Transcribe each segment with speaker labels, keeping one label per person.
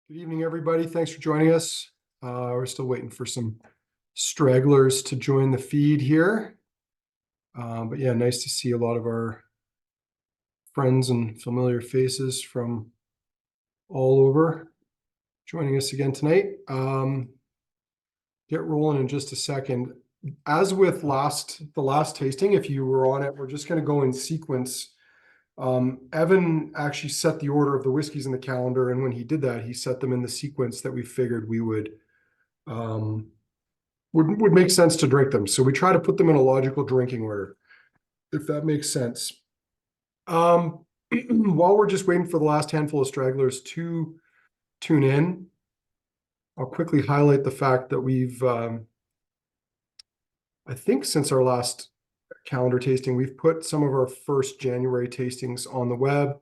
Speaker 1: Good evening, everybody. Thanks for joining us. We're still waiting for some stragglers to join the feed here. But yeah, nice to see a lot of our friends and familiar faces from all over joining us again tonight. Get rolling in just a second. As with the last tasting, if you were on it, we're just going to go in sequence. Evan actually set the order of the whiskeys in the calendar, and when he did that, he set them in the sequence that we figured we would make sense to drink them. So we try to put them in a logical drinking order, if that makes sense. While we're just waiting for the last handful of stragglers to tune in, I'll quickly highlight the fact that we've, I think since our last calendar tasting, we've put some of our first January tastings on the web,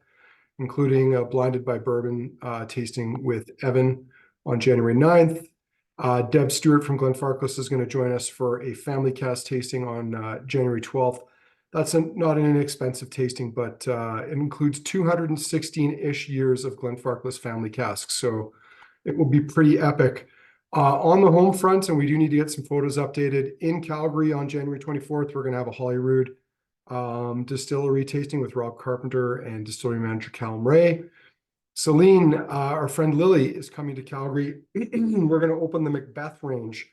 Speaker 1: including a Blinded by Bourbon tasting with Evan on January 9th. Deb Stewart from Glenfarclas is going to join us for a family cast tasting on January 12th. That's not an inexpensive tasting, but it includes 216-ish years of Glenfarclas family casks. So it will be pretty epic. On the home front, and we do need to get some photos updated, in Calgary on January 24th, we're going to have a Holyrood distillery tasting with Rob Carpenter and distillery manager Callum Ray. Celine, our friend Lily, is coming to Calgary. We're going to open the Macbeth range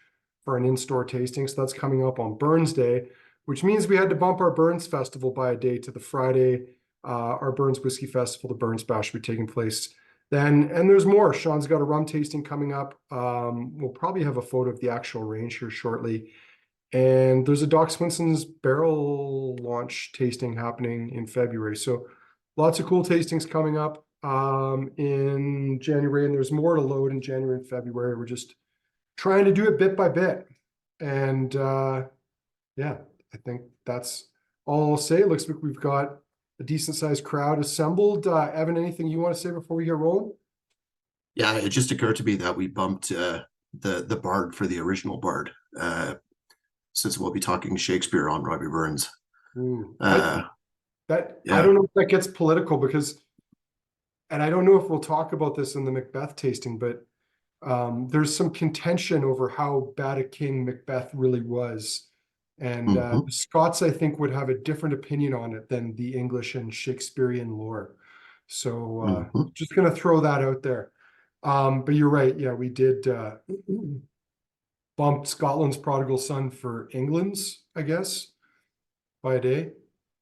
Speaker 1: for an in-store tasting. So that's coming up on Burns Day, which means we had to bump our Burns Festival by a day to the Friday. Our Burns Whiskey Festival, the Burns Bash, will be taking place then. And there's more. Sean's got a rum tasting coming up. We'll probably have a photo of the actual range here shortly. And there's a Doc Swinson's barrel launch tasting happening in February. So lots of cool tastings coming up in January, and there's more to load in January and February. We're just trying to do it bit by bit. And yeah, I think that's all I'll say. It looks like we've got a decent sized crowd assembled. Evan, anything you want to say before we get rolling?
Speaker 2: Yeah, it just occurred to me that we bumped the Bard for the original Bard, since we'll be talking Shakespeare on Robbie Burns.
Speaker 1: Ooh,
Speaker 2: Uh,
Speaker 1: I
Speaker 2: yeah.
Speaker 1: don't know if that gets political because, and I don't know if we'll talk about this in the Macbeth tasting, but there's some contention over how bad a king Macbeth really was. And the
Speaker 2: Mhm.
Speaker 1: Scots, I think, would have a different opinion on it than the English and Shakespearean lore. So
Speaker 2: Mhm.
Speaker 1: just going to throw that out there. But you're right. Yeah, we did bump Scotland's prodigal son for England's, I guess, by a day.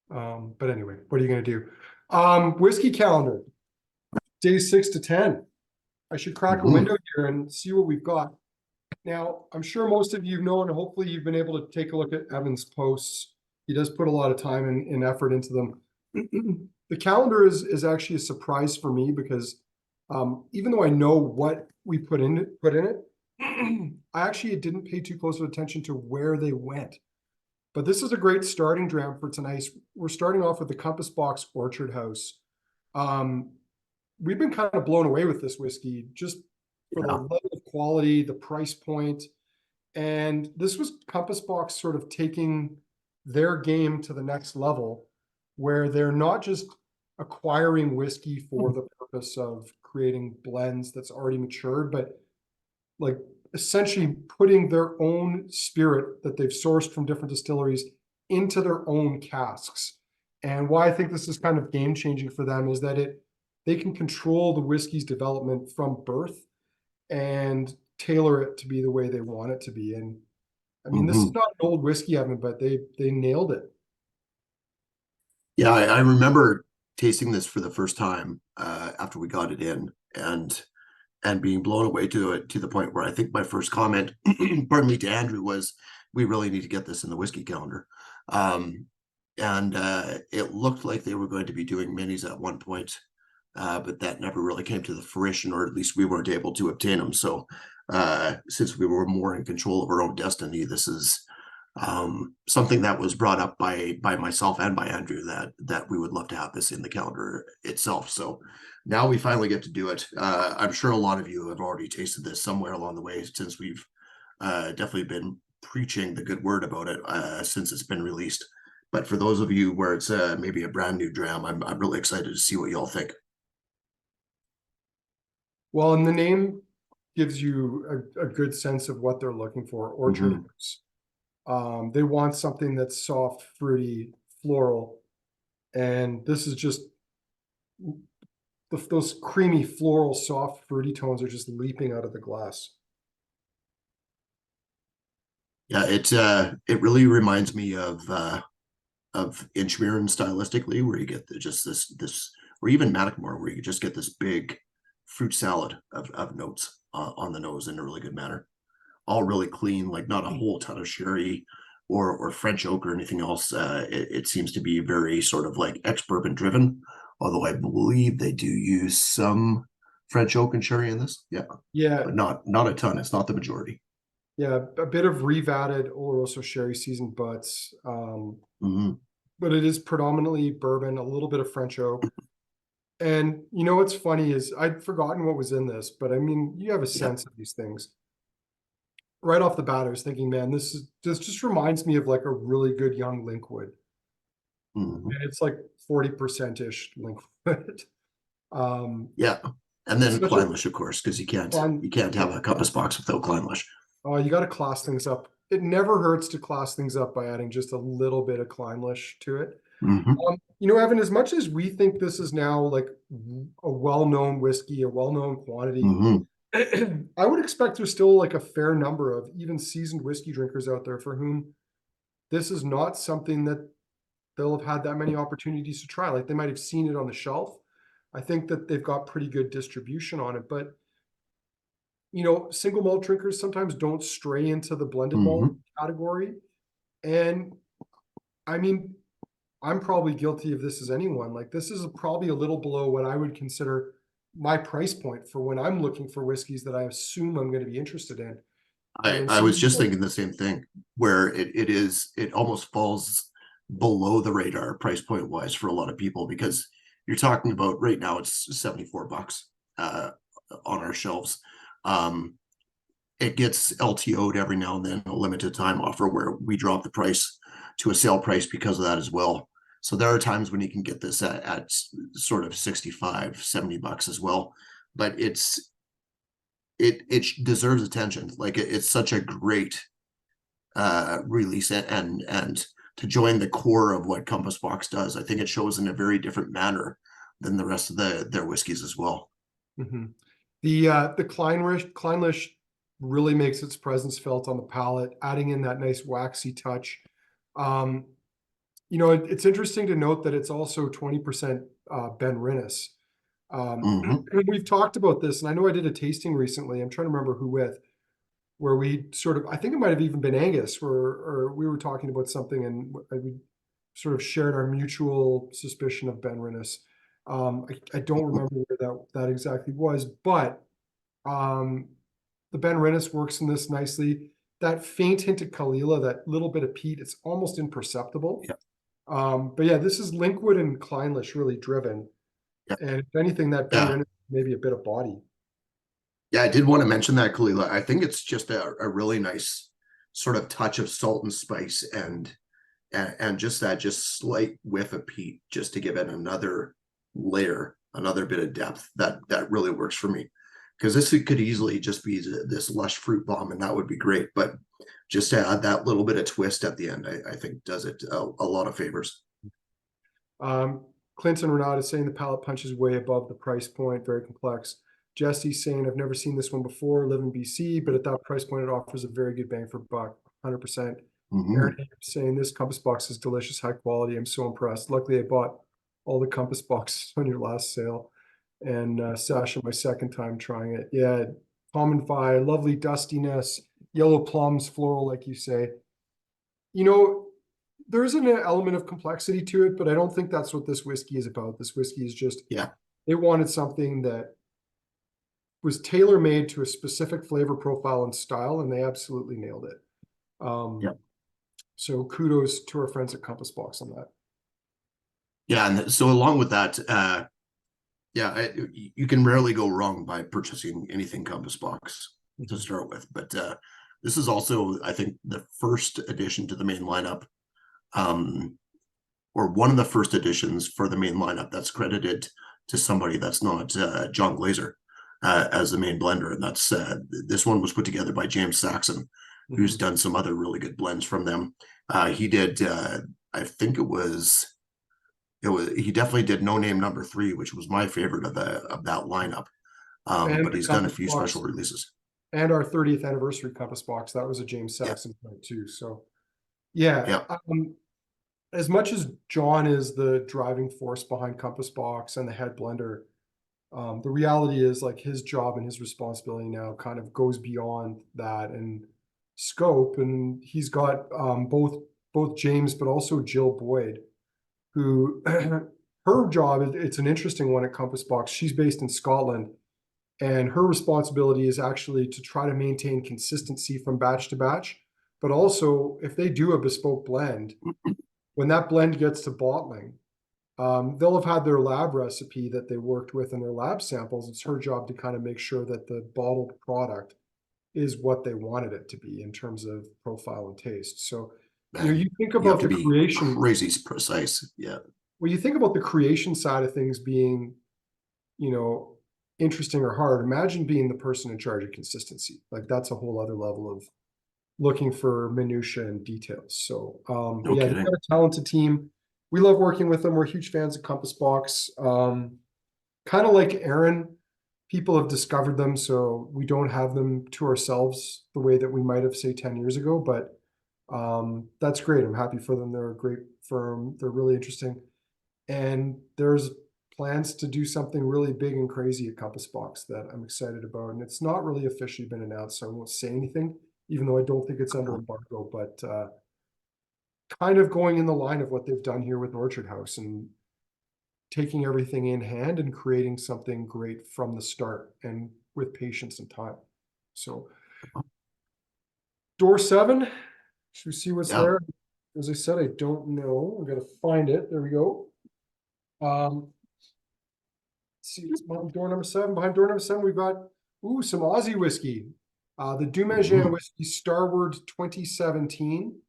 Speaker 1: But anyway, what are you going to do? Whiskey calendar, days 6 to 10. I should crack a
Speaker 2: Mhm.
Speaker 1: window here and see what we've got. Now, I'm sure most of you know, and hopefully you've been able to take a look at Evan's posts. He does put a lot of time and effort into them. The calendar is actually a surprise for me because even though I know what we put in it, I actually didn't pay too close of attention to where they went. But this is a great starting dram for tonight. We're starting off with the Compass Box Orchard House. Um, we've been kind of blown away with this whiskey just for the
Speaker 2: Yeah.
Speaker 1: level of quality, the price point, and this was Compass Box sort of taking their game to the next level, where they're not just acquiring whiskey for the purpose of creating blends that's already matured, but like essentially putting their own spirit that they've sourced from different distilleries into their own casks. And why I think this is kind of game changing for them is that they can control the whiskey's development from birth and tailor it to be the way they want it to be. And I mean, this is
Speaker 2: Mhm.
Speaker 1: not an old whiskey oven, but they nailed it.
Speaker 2: Yeah, I remember tasting this for the first time after we got it in, and being blown away to it, to the point where I think my first comment, pardon me, to Andrew was, "We really need to get this in the whiskey calendar." Um, and it looked like they were going to be doing minis at one point, but that never really came to the fruition, or at least we weren't able to obtain them. So since we were more in control of our own destiny, this is something that was brought up by myself and by Andrew, that we would love to have this in the calendar itself. So now we finally get to do it. I'm sure a lot of you have already tasted this somewhere along the way, since we've definitely been preaching the good word about it since it's been released. But for those of you where it's maybe a brand new dram, I'm really excited to see what y'all think.
Speaker 1: Well, and the name gives you a good sense of what they're looking for. Orchard
Speaker 2: Mhm.
Speaker 1: House. They want something that's soft, fruity, floral, and this is just those creamy, floral, soft, fruity tones are just leaping out of the glass.
Speaker 2: Yeah, it really reminds me of Inchmirren stylistically, where you get just this, or even Mackmore, where you just get this big fruit salad of notes on the nose in a really good manner. All really clean, like not a whole ton of sherry or French oak or anything else. It seems to be very sort of like ex-bourbon driven, although I believe they do use some French oak and sherry in this. Yeah,
Speaker 1: Yeah,
Speaker 2: but not a ton. It's not the majority.
Speaker 1: yeah, a bit of revatted Oloroso sherry seasoned butts,
Speaker 2: Hmm.
Speaker 1: but it is predominantly bourbon, a little bit of French oak. And you know what's funny is I'd forgotten what was in this, but I mean, you have a
Speaker 2: Yeah.
Speaker 1: sense of these things. Right off the bat, I was thinking, man, this just reminds me of like a really good young Linkwood.
Speaker 2: Hmm.
Speaker 1: And it's like 40%-ish Linkwood. Um,
Speaker 2: Yeah. And
Speaker 1: it's
Speaker 2: then
Speaker 1: such a
Speaker 2: Clynelish, of course, because
Speaker 1: fun,
Speaker 2: you can't
Speaker 1: yeah.
Speaker 2: have a compass box without Clynelish.
Speaker 1: Oh, you got to class things up. It never hurts to class things up by adding just a little bit of Clynelish to it.
Speaker 2: Hmm.
Speaker 1: You know, Evan, as much as we think this is now like a well-known whiskey, a well-known quantity,
Speaker 2: Hmm.
Speaker 1: I would expect there's still like a fair number of even seasoned whiskey drinkers out there for whom this is not something that they'll have had that many opportunities to try. Like they might have seen it on the shelf. I think that they've got pretty good distribution on it, but you know, single malt drinkers sometimes don't stray into the blended malt
Speaker 2: Hmm.
Speaker 1: category. And I mean, I'm probably guilty of this as anyone. Like this is probably a little below what I would consider my price point for when I'm looking for whiskeys that I assume I'm going to be interested in. And when
Speaker 2: I was
Speaker 1: somebody
Speaker 2: just
Speaker 1: says,
Speaker 2: thinking the same thing, where it almost falls below the radar price point wise for a lot of people, because you're talking about right now it's $74 uh, on our shelves. Um, it gets LTO'd every now and then, a limited time offer where we drop the price to a sale price because of that as well. So there are times when you can get this at sort of 65, $70 as well. But it deserves attention. Like it's such a great release, and to join the core of what Compass Box does. I think it shows in a very different manner than the rest of their whiskeys as well.
Speaker 1: mhm. The Kleinlish really makes its presence felt on the palate, adding in that nice waxy touch. Um, you know, it's interesting to note that it's also 20% Ben Rinnes.
Speaker 2: Hmm.
Speaker 1: And we've talked about this, and I know I did a tasting recently. I'm trying to remember who with, where we sort of, I think it might have even been Angus, where or we were talking about something, and we sort of shared our mutual suspicion of Ben Rinnes. I don't remember where that exactly was, but um, the Ben Rinnes works in this nicely. That faint hint of Kalila, that little bit of peat, it's almost imperceptible.
Speaker 2: Yeah,
Speaker 1: But yeah, this is Linkwood and Kleinlish really driven.
Speaker 2: yeah,
Speaker 1: And if anything, that Ben
Speaker 2: yeah.
Speaker 1: Rinnes maybe a bit of body.
Speaker 2: Yeah, I did want to mention that, Kalila. I think it's just a really nice sort of touch of salt and spice, and just that just slight whiff of peat, just to give it another layer, another bit of depth. That really works for me, because this could easily just be this lush fruit bomb, and that would be great. But just to add that little bit of twist at the end, I think does it a lot of favors.
Speaker 1: Um, Clinton Renaud is saying the palate punch is way above the price point, very complex. Jesse's saying, I've never seen this one before, live in BC, but at that price point, it offers a very good bang for buck, 100%. Aaron
Speaker 2: Hmm.
Speaker 1: Ames saying, this Compass box is delicious, high quality. I'm so impressed. Luckily, I bought all the Compass boxes on your last sale. And Sasha, my second time trying it. Yeah, common vi, lovely dustiness, yellow plums, floral, like you say. You know, there is an element of complexity to it, but I don't think that's what this whiskey is about. This whiskey is just,
Speaker 2: Yeah,
Speaker 1: they wanted something that was tailor made to a specific flavor profile and style, and they absolutely nailed it.
Speaker 2: yeah,
Speaker 1: So kudos to our friends at Compass Box on that.
Speaker 2: yeah. And so along with that, yeah, you can rarely go wrong by purchasing anything Compass Box to
Speaker 1: Mhm.
Speaker 2: start with. But this is also, I think, the first addition to the main lineup, um, or one of the first additions for the main lineup that's credited to somebody that's not John Glazer. as the main blender, and that's this one was put together by James Saxon, who's done some other really good blends from them. He did, I think he definitely did No Name Number 3, which was my favorite of that lineup.
Speaker 1: And
Speaker 2: But
Speaker 1: the
Speaker 2: he's done a
Speaker 1: Compass
Speaker 2: few
Speaker 1: box,
Speaker 2: special releases.
Speaker 1: and our 30th anniversary Compass box. That was a James
Speaker 2: Yeah,
Speaker 1: Saxon print too. So yeah,
Speaker 2: yeah,
Speaker 1: as much as John is the driving force behind Compass box and the head blender, the reality is like his job and his responsibility now kind of goes beyond that and scope. And he's got both James, but also Jill Boyd, who her job, it's an interesting one at Compass Box. She's based in Scotland, and her responsibility is actually to try to maintain consistency from batch to batch. But also, if they do a bespoke blend, when that blend gets to bottling, they'll have had their lab recipe that they worked with in their lab samples. It's her job to kind of make sure that the bottled product is what they wanted it to be in terms of profile and taste. So,
Speaker 2: man,
Speaker 1: you think
Speaker 2: you have
Speaker 1: about
Speaker 2: to
Speaker 1: the
Speaker 2: be
Speaker 1: creation.
Speaker 2: crazy precise. Yeah.
Speaker 1: Well, you think about the creation side of things being, you know, interesting or hard. Imagine being the person in charge of consistency. Like that's a whole other level of looking for minutia and details. So
Speaker 2: No
Speaker 1: yeah, they've
Speaker 2: kidding.
Speaker 1: got a talented team. We love working with them. We're huge fans of Compass Box. Kind of like Aaron, people have discovered them, so we don't have them to ourselves the way that we might have, say, 10 years ago. But that's great. I'm happy for them. They're a great firm. They're really interesting. And there's plans to do something really big and crazy at Compass Box that I'm excited about. And it's not really officially been announced, so I won't say anything, even though I don't think it's under embargo, but kind of going in the line of what they've done here with Orchard House and taking everything in hand and creating something great from the start and with patience and time. So door 7, should we see what's
Speaker 2: Yeah.
Speaker 1: there? As I said, I don't know. I'm gonna find it. There we go. See, it's behind door number 7. Behind door number 7, we've got some Aussie whiskey. The Dumagen whiskey Starward 2017.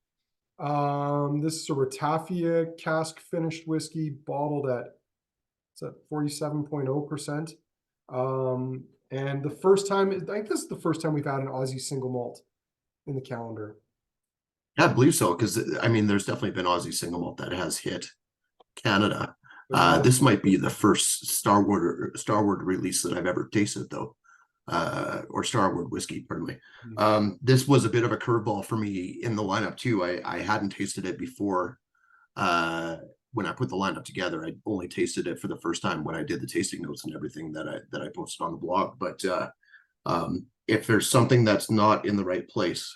Speaker 1: This is a ratafia cask finished whiskey bottled at 47.0%. And the first time, I think this is the first time we've had an Aussie single malt in the calendar.
Speaker 2: Yeah, I believe so, because I mean, there's definitely been Aussie single malt that has hit Canada. This might be the first Starward release that I've ever tasted, though, or Starward whiskey, pardon me. This was a bit of a curveball for me in the lineup too. I hadn't tasted it before. When I put the lineup together, I only tasted it for the first time when I did the tasting notes and everything that I posted on the blog. But if there's something that's not in the right place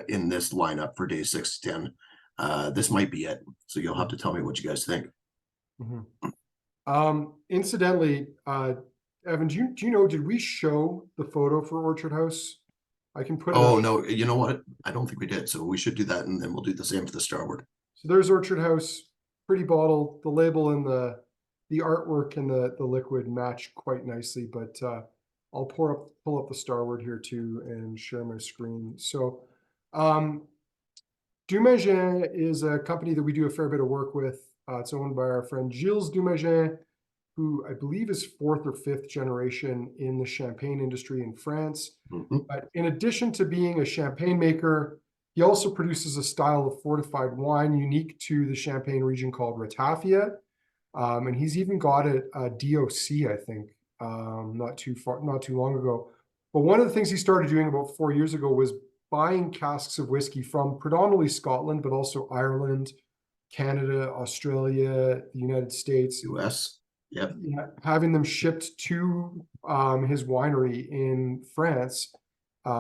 Speaker 2: in this lineup for days 6 to 10, this might be it. So you'll have to tell me what you guys think.
Speaker 1: Incidentally, Evan, do you know, did we show the photo for Orchard House? I can put it
Speaker 2: Oh,
Speaker 1: up.
Speaker 2: no, you know what? I don't think we did. So we should do that, and then we'll do the same for the Starward.
Speaker 1: So there's Orchard House, pretty bottle. The label and the artwork and the liquid match quite nicely, but I'll pull up the Starward here too and share my screen. So Dumagen is a company that we do a fair bit of work with. It's owned by our friend Gilles Dumagen, who I believe is 4th or 5th generation in the champagne industry in France. But in addition to being a champagne maker, he also produces a style of fortified wine unique to the Champagne region called ratafia. And he's even got a DOC, I think, not too long ago. But one of the things he started doing about 4 years ago was buying casks of whiskey from predominantly Scotland, but also Ireland, Canada, Australia, the United States,
Speaker 2: US. Yep.
Speaker 1: Having them shipped to his winery in France,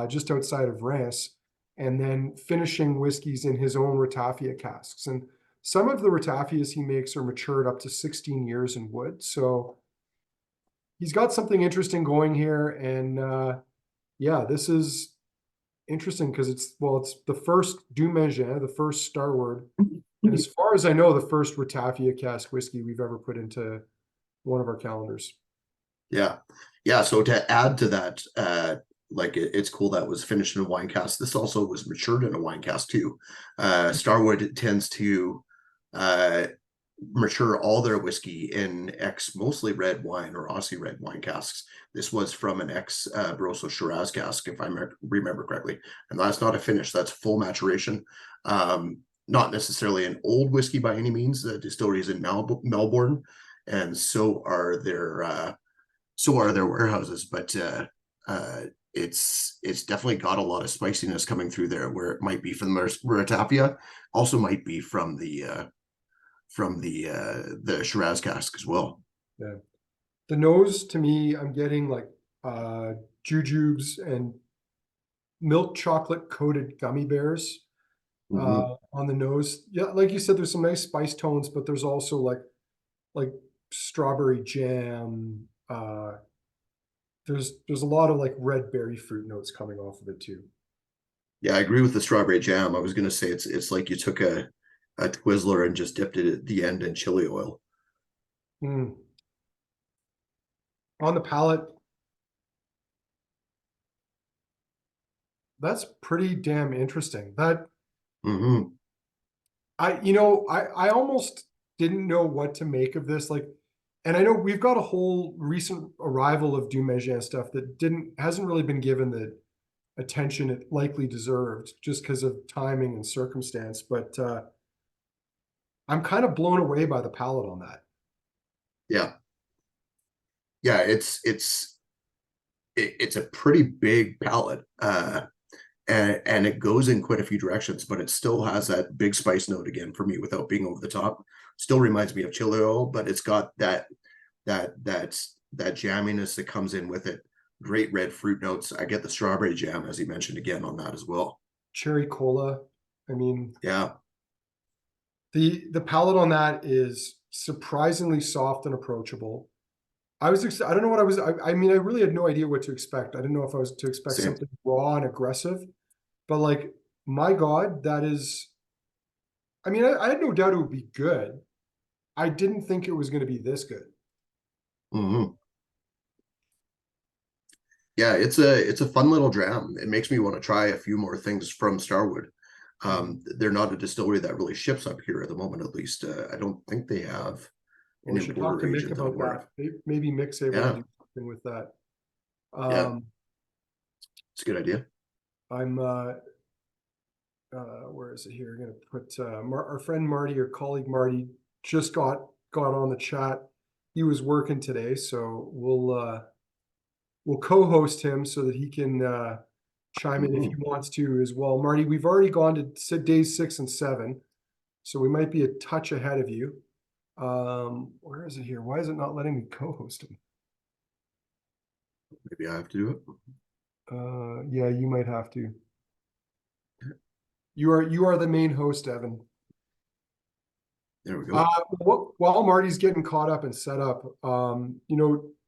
Speaker 1: just outside of Reims, and then finishing whiskeys in his own ratafia casks. And some of the ratafias he makes are matured up to 16 years in wood. So he's got something interesting going here. And yeah, this is interesting because it's the first Dumagen, the first Starward. And as far as I know, the first ratafia cask whiskey we've ever put into one of our calendars.
Speaker 2: Yeah. So to add to that, it's cool that was finished in a wine cask. This also was matured in a wine cask too. Starwood tends to mature all their whiskey in mostly red wine or Aussie red wine casks. This was from an Barossa Shiraz cask, if I remember correctly. And that's not a finish, that's full maturation. Not necessarily an old whiskey by any means. The distillery is in Melbourne, and so are their warehouses. But it's definitely got a lot of spiciness coming through there, where it might be from the Muratapia, also might be from the Shiraz cask as well.
Speaker 1: Yeah. The nose, to me, I'm getting like jujubes and milk chocolate coated gummy bears on the nose. Yeah, like you said, there's some nice spice tones, but there's also like strawberry jam. There's a lot of like red berry fruit notes coming off of it too.
Speaker 2: Yeah, I agree with the strawberry jam. I was gonna say it's like you took a Twizzler and just dipped it at the end in chili oil.
Speaker 1: Mm. On the palate, that's pretty damn interesting. That
Speaker 2: Mm-hmm.
Speaker 1: I almost didn't know what to make of this. Like, and I know we've got a whole recent arrival of Dumézin stuff that hasn't really been given the attention it likely deserved just because of timing and circumstance. But I'm kind of blown away by the palate on that.
Speaker 2: Yeah, yeah, it's a pretty big palette, and it goes in quite a few directions, but it still has that big spice note again for me without being over the top. Still reminds me of chili oil, but it's got that jamminess that comes in with it. Great red fruit notes. I get the strawberry jam, as you mentioned, again on that as well.
Speaker 1: Cherry cola. I mean,
Speaker 2: Yeah.
Speaker 1: the palate on that is surprisingly soft and approachable. I don't know what I mean, I really had no idea what to expect. I didn't know if I was to expect
Speaker 2: Same.
Speaker 1: something raw and aggressive, but like, my God, that is, I mean, I had no doubt it would be good. I didn't think it was going to be this good.
Speaker 2: Mm-hmm. Yeah, it's a fun little dram. It makes me want to try a few more things from Starwood. They're not a distillery that really ships up here at the moment, at least. I don't think they have
Speaker 1: Well,
Speaker 2: an
Speaker 1: we should talk to
Speaker 2: importer
Speaker 1: Mick
Speaker 2: agent that I'm
Speaker 1: about
Speaker 2: aware
Speaker 1: that.
Speaker 2: of.
Speaker 1: Maybe Mick's able to
Speaker 2: Yeah,
Speaker 1: do something with that.
Speaker 2: yeah,
Speaker 1: Um,
Speaker 2: it's a good idea.
Speaker 1: I'm where is it here? I'm gonna put our friend Marty, or colleague Marty, just got on the chat. He was working today, so we'll co-host him so that he can chime in if he
Speaker 2: Mm-hmm.
Speaker 1: wants to as well. Marty, we've already gone to days 6 and 7, so we might be a touch ahead of you. Where is it here? Why is it not letting me co-host him?
Speaker 2: Maybe I have to do it.
Speaker 1: Yeah, you might have to. You are the main host, Evan.
Speaker 2: There we go.
Speaker 1: While Marty's getting caught up and set up,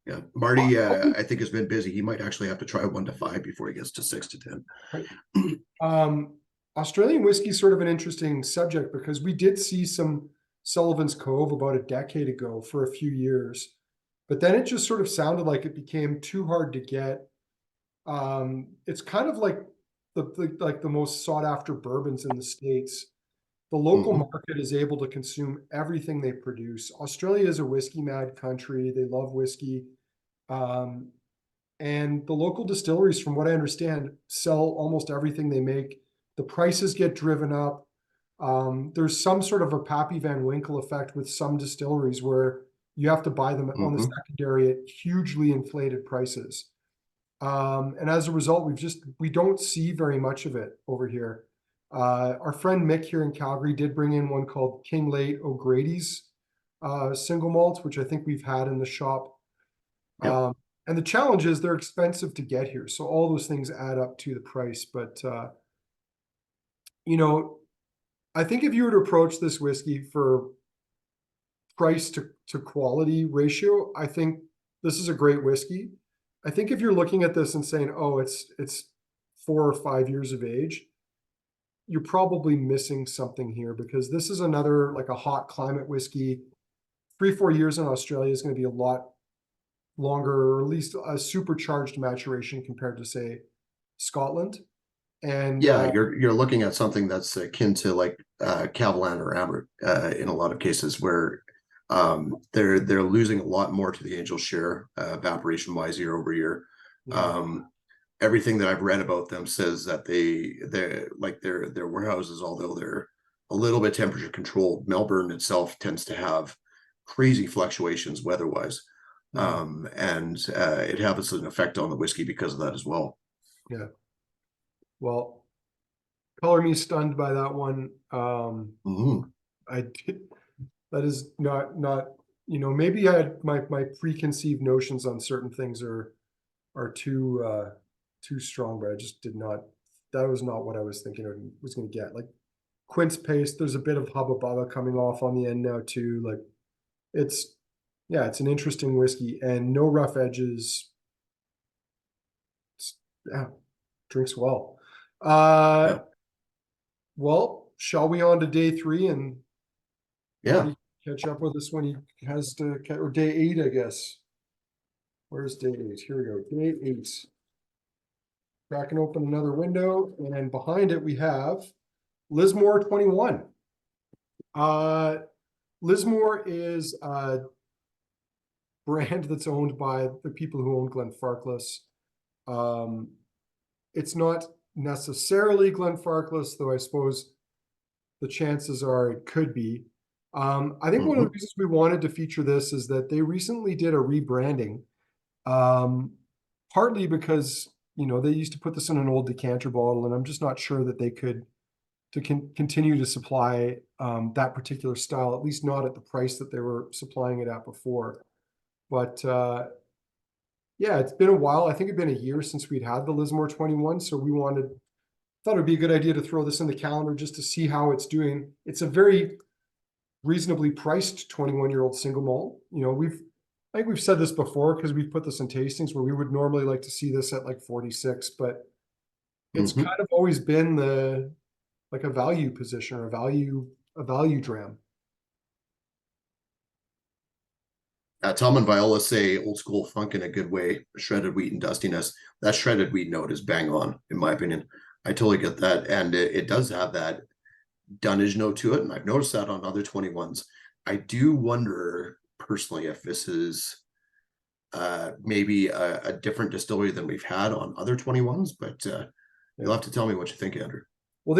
Speaker 2: Yeah, Marty, I think has been busy. He might actually have to try 1 to 5 before he gets to 6 to 10.
Speaker 1: Australian whiskey is sort of an interesting subject because we did see some Sullivan's Cove about a decade ago for a few years, but then it just sort of sounded like it became too hard to get. It's kind of like the most sought after bourbons in the States. The local
Speaker 2: Mm-hmm.
Speaker 1: market is able to consume everything they produce. Australia is a whiskey mad country. They love whiskey. Um, and the local distilleries, from what I understand, sell almost everything they make. The prices get driven up. There's some sort of a Pappy Van Winkle effect with some distilleries where you have to buy them on the
Speaker 2: Mm-hmm.
Speaker 1: secondary at hugely inflated prices. And as a result, we don't see very much of it over here. Our friend Mick here in Calgary did bring in one called King Late O'Grady's single malt, which I think we've had in the shop.
Speaker 2: Yep.
Speaker 1: And the challenge is they're expensive to get here. So all those things add up to the price. But, you know, I think if you were to approach this whiskey for price to quality ratio, I think this is a great whiskey. I think if you're looking at this and saying, oh, it's 4 or 5 years of age, you're probably missing something here because this is another like a hot climate whiskey. 3-4 years in Australia is going to be a lot longer, or at least a supercharged maturation compared to say Scotland. And
Speaker 2: Yeah, you're looking at something that's akin to like Kavalan or Amber in a lot of cases where they're losing a lot more to the Angel share evaporation wise year over year.
Speaker 1: yeah,
Speaker 2: Um, Everything that I've read about them says that they're like their warehouses, although they're a little bit temperature controlled, Melbourne itself tends to have crazy fluctuations weather-wise.
Speaker 1: yeah,
Speaker 2: And it has an effect on the whiskey because of that as well.
Speaker 1: yeah. Well, color me stunned by that one.
Speaker 2: Mhm.
Speaker 1: I did, that is not, maybe I had my preconceived notions on certain things are too strong, but I just did not, that was not what I was thinking I was going to get. Like quince paste, there's a bit of hubba bubba coming off on the end now too. Like it's, yeah, it's an interesting whiskey and no rough edges. Yeah, drinks well.
Speaker 2: Yeah.
Speaker 1: Well, shall we on to day three and
Speaker 2: Yeah.
Speaker 1: Marty catch up with us when he has to, or day eight, I guess. Where's day eight? Here we go. Day eight. Cracking open another window, and behind it we have Lismore 21. Lismore is a brand that's owned by the people who own Glenfarclas. Um, it's not necessarily Glenfarclas, though I suppose the chances are it could be. I think one of the
Speaker 2: Mhm.
Speaker 1: reasons we wanted to feature this is that they recently did a rebranding, um, partly because they used to put this in an old decanter bottle, and I'm just not sure that they could continue to supply that particular style, at least not at the price that they were supplying it at before. But yeah, it's been a while. I think it'd been a year since we'd had the Lismore 21, so we thought it'd be a good idea to throw this in the calendar just to see how it's doing. It's a very reasonably priced 21-year-old single malt. I think we've said this before because we've put this in tastings where we would normally like to see this at like 46, but it's
Speaker 2: Mhm.
Speaker 1: kind of always been like a value position or a value dram.
Speaker 2: Tom and Viola say old school funk in a good way, shredded wheat and dustiness. That shredded wheat note is bang on, in my opinion. I totally get that. And it does have that dunnage note to it. And I've noticed that on other 21s. I do wonder personally if this is maybe a different distillery than we've had on other 21s, but
Speaker 1: Yeah.
Speaker 2: you'll have to tell me what you think, Andrew.
Speaker 1: Well,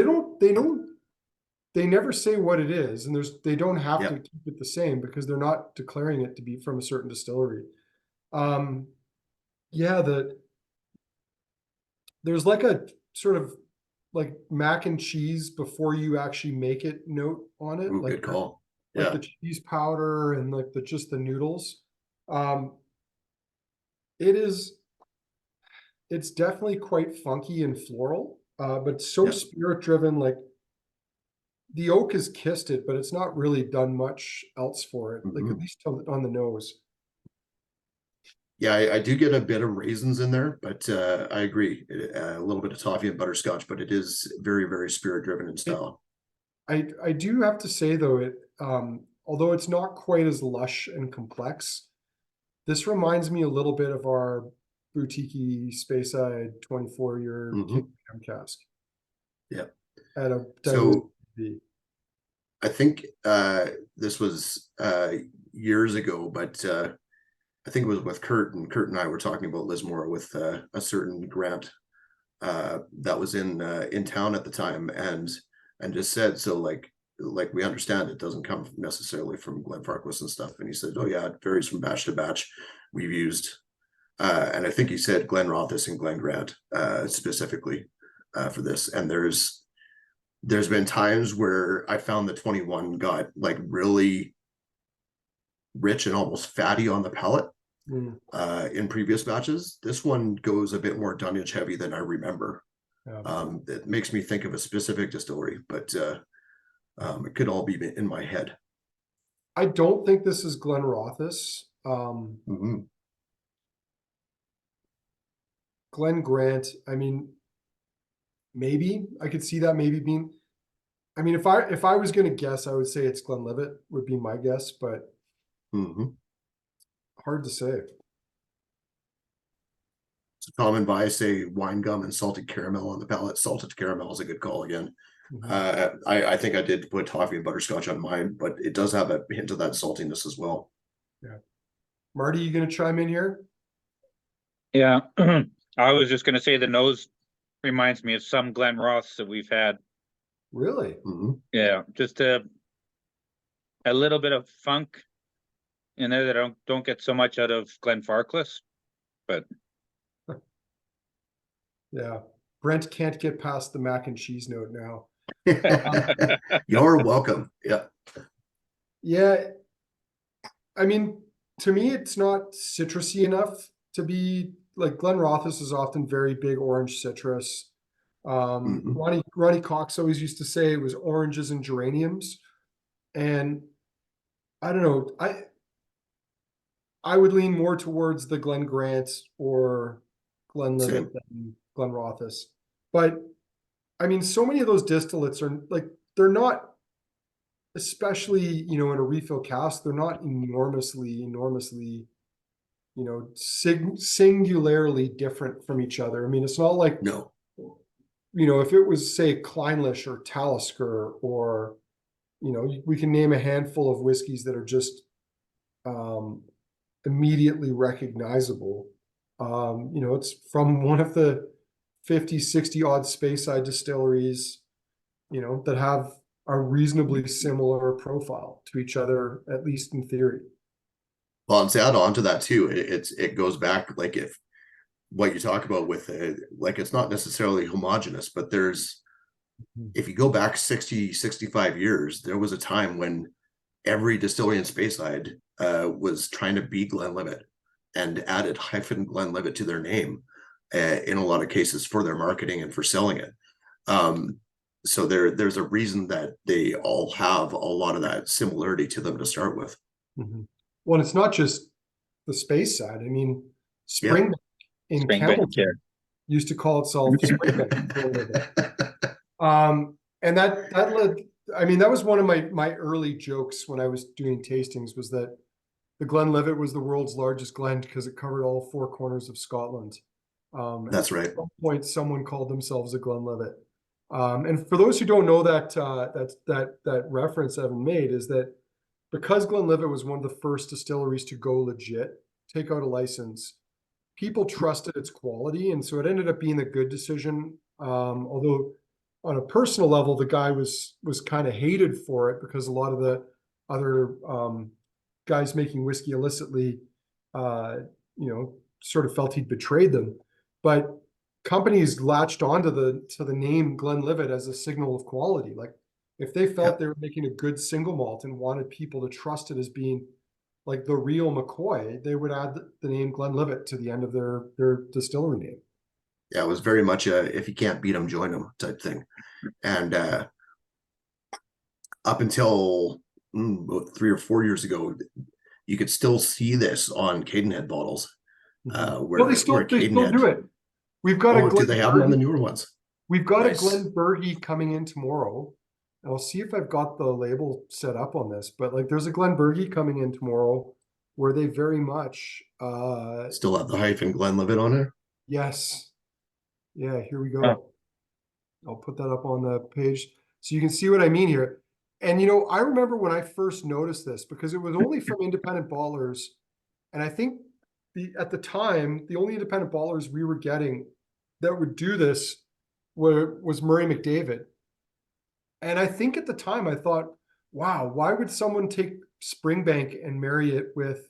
Speaker 1: they never say what it is, and they don't have to
Speaker 2: Yeah.
Speaker 1: keep it the same because they're not declaring it to be from a certain distillery. Um, yeah, there's like a sort of like mac and cheese before you actually make it note on it,
Speaker 2: Ooh, good call.
Speaker 1: like
Speaker 2: Yeah.
Speaker 1: the cheese powder and like just the noodles. Um, it is it's definitely quite funky and floral, but so
Speaker 2: Yeah.
Speaker 1: spirit driven. Like the oak has kissed it, but it's not really done much else for it. Like at
Speaker 2: Mhm.
Speaker 1: least on the nose.
Speaker 2: Yeah, I do get a bit of raisins in there, but I agree. A little bit of toffee and butterscotch, but it is very, very spirit driven in
Speaker 1: It
Speaker 2: style.
Speaker 1: I do have to say though, although it's not quite as lush and complex, this reminds me a little bit of our boutique Speyside 24-year
Speaker 2: Hmm.
Speaker 1: KWM cask
Speaker 2: Yeah.
Speaker 1: at a diverse.
Speaker 2: So I think this was years ago, but I think it was with Kurt, and Kurt and I were talking about Lismore with a certain grant that was in town at the time, and just said so like we understand it doesn't come necessarily from Glenfarclas and stuff. And he said, oh yeah, it varies from batch to batch. We've used and I think he said Glen Rothis and Glen Grant specifically for this. And there's been times where I found the 21 got like really rich and almost fatty on the palate
Speaker 1: Mm,
Speaker 2: in previous batches. This one goes a bit more dunnage heavy than I remember.
Speaker 1: yeah.
Speaker 2: It makes me think of a specific distillery, but it could all be in my head.
Speaker 1: I don't think this is Glen Rothis.
Speaker 2: Mhm.
Speaker 1: Glen Grant, I mean, maybe I could see that maybe being. I mean, if I was going to guess, I would say it's Glenlivet would be my guess, but
Speaker 2: Mhm.
Speaker 1: hard to say.
Speaker 2: So Tom and Vi say wine gum and salted caramel on the palate. Salted caramel is a good call again. I think I did put toffee and butterscotch on mine, but it does have a hint of that saltiness as well.
Speaker 1: Yeah. Marty, you gonna chime in here?
Speaker 3: Yeah, I was just gonna say the nose reminds me of some Glen Ross that we've had.
Speaker 1: Really?
Speaker 3: Yeah, just a little bit of funk in there that I don't get so much out of Glenfarclas, but
Speaker 1: Yeah. Brent can't get past the mac and cheese note now.
Speaker 2: You're welcome. Yeah.
Speaker 1: Yeah. I mean, to me, it's not citrusy enough to be like Glenrothes is often very big orange citrus. Ronnie Cox always used to say it was oranges and geraniums. And I don't know, I would lean more towards the Glen Grant or Glenlivet than Glenrothes. But I mean, so many of those distillates are like, they're not, especially, you know, in a refill cask, they're not enormously, you know, singularly different from each other. I mean, it's not like,
Speaker 2: No.
Speaker 1: you know, if it was, say, Kleinlich or Talisker, or, you know, we can name a handful of whiskeys that are just immediately recognizable. You know, it's from one of the 50, 60 odd Speyside distilleries, you know, that have a reasonably similar profile to each other, at least in theory.
Speaker 2: Well, and to add on to that too, it goes back, like, if what you talk about with like, it's not necessarily homogenous, but if you go back 60, 65 years, there was a time when every distillery in Speyside was trying to be Glenlivet and added hyphen Glenlivet to their name in a lot of cases for their marketing and for selling it. So there's a reason that they all have a lot of that similarity to them to start with.
Speaker 1: Well, it's not just the Speyside. I mean, Springbank in Campbellton used to call itself Springbank. And that led, I mean, that was one of my early jokes when I was doing tastings, was that the Glenlivet was the world's largest Glen because it covered all four corners of Scotland.
Speaker 2: That's right.
Speaker 1: At some point, someone called themselves a Glenlivet. And for those who don't know that reference Evan made, is that because Glenlivet was one of the first distilleries to go legit, take out a license, people trusted its quality, and so it ended up being a good decision. Although on a personal level, the guy was kind of hated for it because a lot of the other guys making whiskey illicitly, you know, sort of felt he'd betrayed them. But companies latched onto the name Glenlivet as a signal of quality. Like, if they felt they were making a good single malt and wanted people to trust it as being like the real McCoy, they would add the name Glenlivet to the end of their distillery name.
Speaker 2: Yeah, it was very much a if you can't beat them, join them type thing. And up until about 3 or 4 years ago, you could still see this on Cadenhead bottles.
Speaker 1: Well, they still do it. We've got a
Speaker 2: do they have them on the newer ones?
Speaker 1: We've got a Glenbergie coming in tomorrow. I'll see if I've got the label set up on this, but like, there's a Glenbergie coming in tomorrow where they very much
Speaker 2: still have the hyphen Glenlivet on it.
Speaker 1: Yes. Yeah, here we go. I'll put that up on the page so you can see what I mean here. And you know, I remember when I first noticed this, because it was only from independent bottlers, and I think at the time the only independent bottlers we were getting that would do this was Murray McDavid. And I think at the time I thought, wow, why would someone take Springbank and marry it with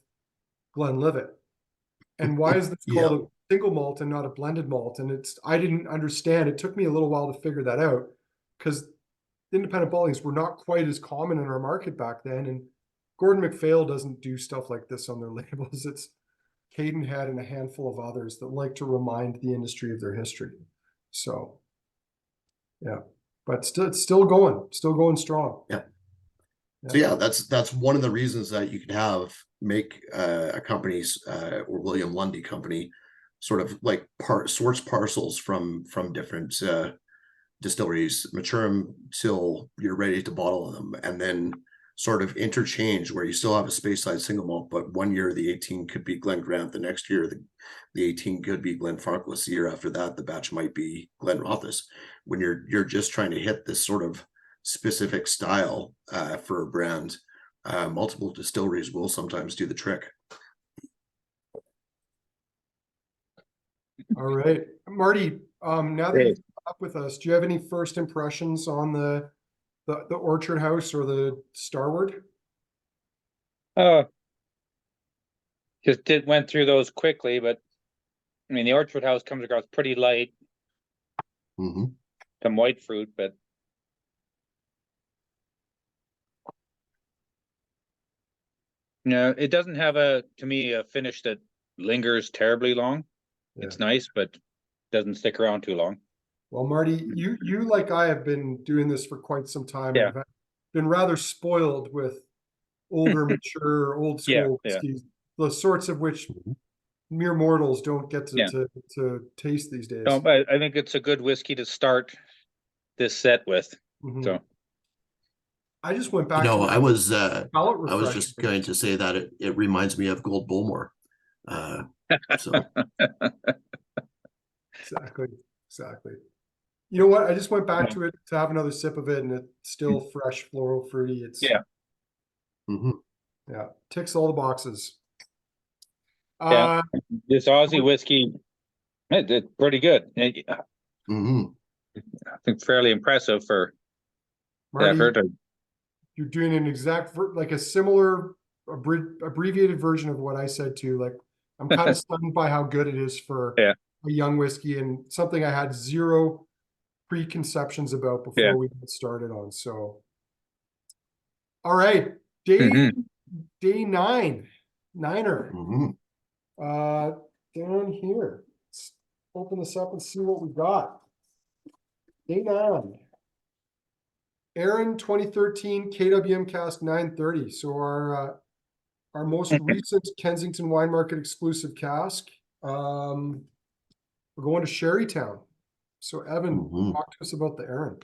Speaker 1: Glenlivet? And why is this called a single malt and not a blended malt? And I didn't understand. It took me a little while to figure that out, because independent bottlings were not quite as common in our market back then. And Gordon MacPhail doesn't do stuff like this on their labels. It's Cadenhead and a handful of others that like to remind the industry of their history. So, yeah, but it's still going strong.
Speaker 2: Yeah. So yeah, that's one of the reasons that you could make a company's or William Lundy company sort of like source parcels from different distilleries, mature them till you're ready to bottle them, and then sort of interchange where you still have a space size single malt, but one year the 18 could be Glen Grant, the next year the 18 could be Glen Farkless, the year after that the batch might be Glen Rothes. When you're just trying to hit this sort of specific style for a brand, multiple distilleries will sometimes do the trick.
Speaker 1: All right, Marty, now that
Speaker 3: Hey.
Speaker 1: you've up with us, do you have any first impressions on the Orchard House or the Starward?
Speaker 3: Went through those quickly, but I mean, the Orchard House comes across pretty light,
Speaker 2: Mm-hmm.
Speaker 3: some white fruit, but no, it doesn't have to me, a finish that lingers terribly long.
Speaker 1: Yeah.
Speaker 3: It's nice, but doesn't stick around too long.
Speaker 1: Well, Marty, you like I have been doing this for quite some time.
Speaker 3: Yeah.
Speaker 1: I've been rather spoiled with older, mature, old school
Speaker 3: Yeah.
Speaker 1: whiskeys, the sorts of which mere mortals don't get
Speaker 3: Yeah.
Speaker 1: to taste these days.
Speaker 3: No, but I think it's a good whiskey to start this set with.
Speaker 1: Mhm.
Speaker 3: So
Speaker 1: I just went back
Speaker 2: You know,
Speaker 1: to
Speaker 2: I was
Speaker 1: palate
Speaker 2: just going to say that it reminds me of Gold Bullmore. So
Speaker 1: Exactly. You know what? I just went back to it to have another sip of it, and it's still fresh, floral, fruity. It's
Speaker 3: Yeah.
Speaker 2: mhm.
Speaker 1: yeah, ticks all the boxes.
Speaker 3: Yeah. This Aussie whiskey, it's pretty good.
Speaker 2: Mhm.
Speaker 3: I think fairly impressive for the
Speaker 1: Marty,
Speaker 3: effort.
Speaker 1: you're doing an exact like a similar abbreviated version of what I said too. Like I'm kind of stunned by how good it is for
Speaker 3: Yeah.
Speaker 1: a young whiskey and something I had zero preconceptions about before
Speaker 3: Yeah.
Speaker 1: we got started on. So, all right, day niner.
Speaker 2: Mhm.
Speaker 1: Down here. Let's open this up and see what we got. Day 9. Aaron 2013 KWM cask 930. So our most recent Kensington Wine Market exclusive cask. We're going to Sherrytown. So Evan,
Speaker 2: Mhm.
Speaker 1: talk to us about the Aaron.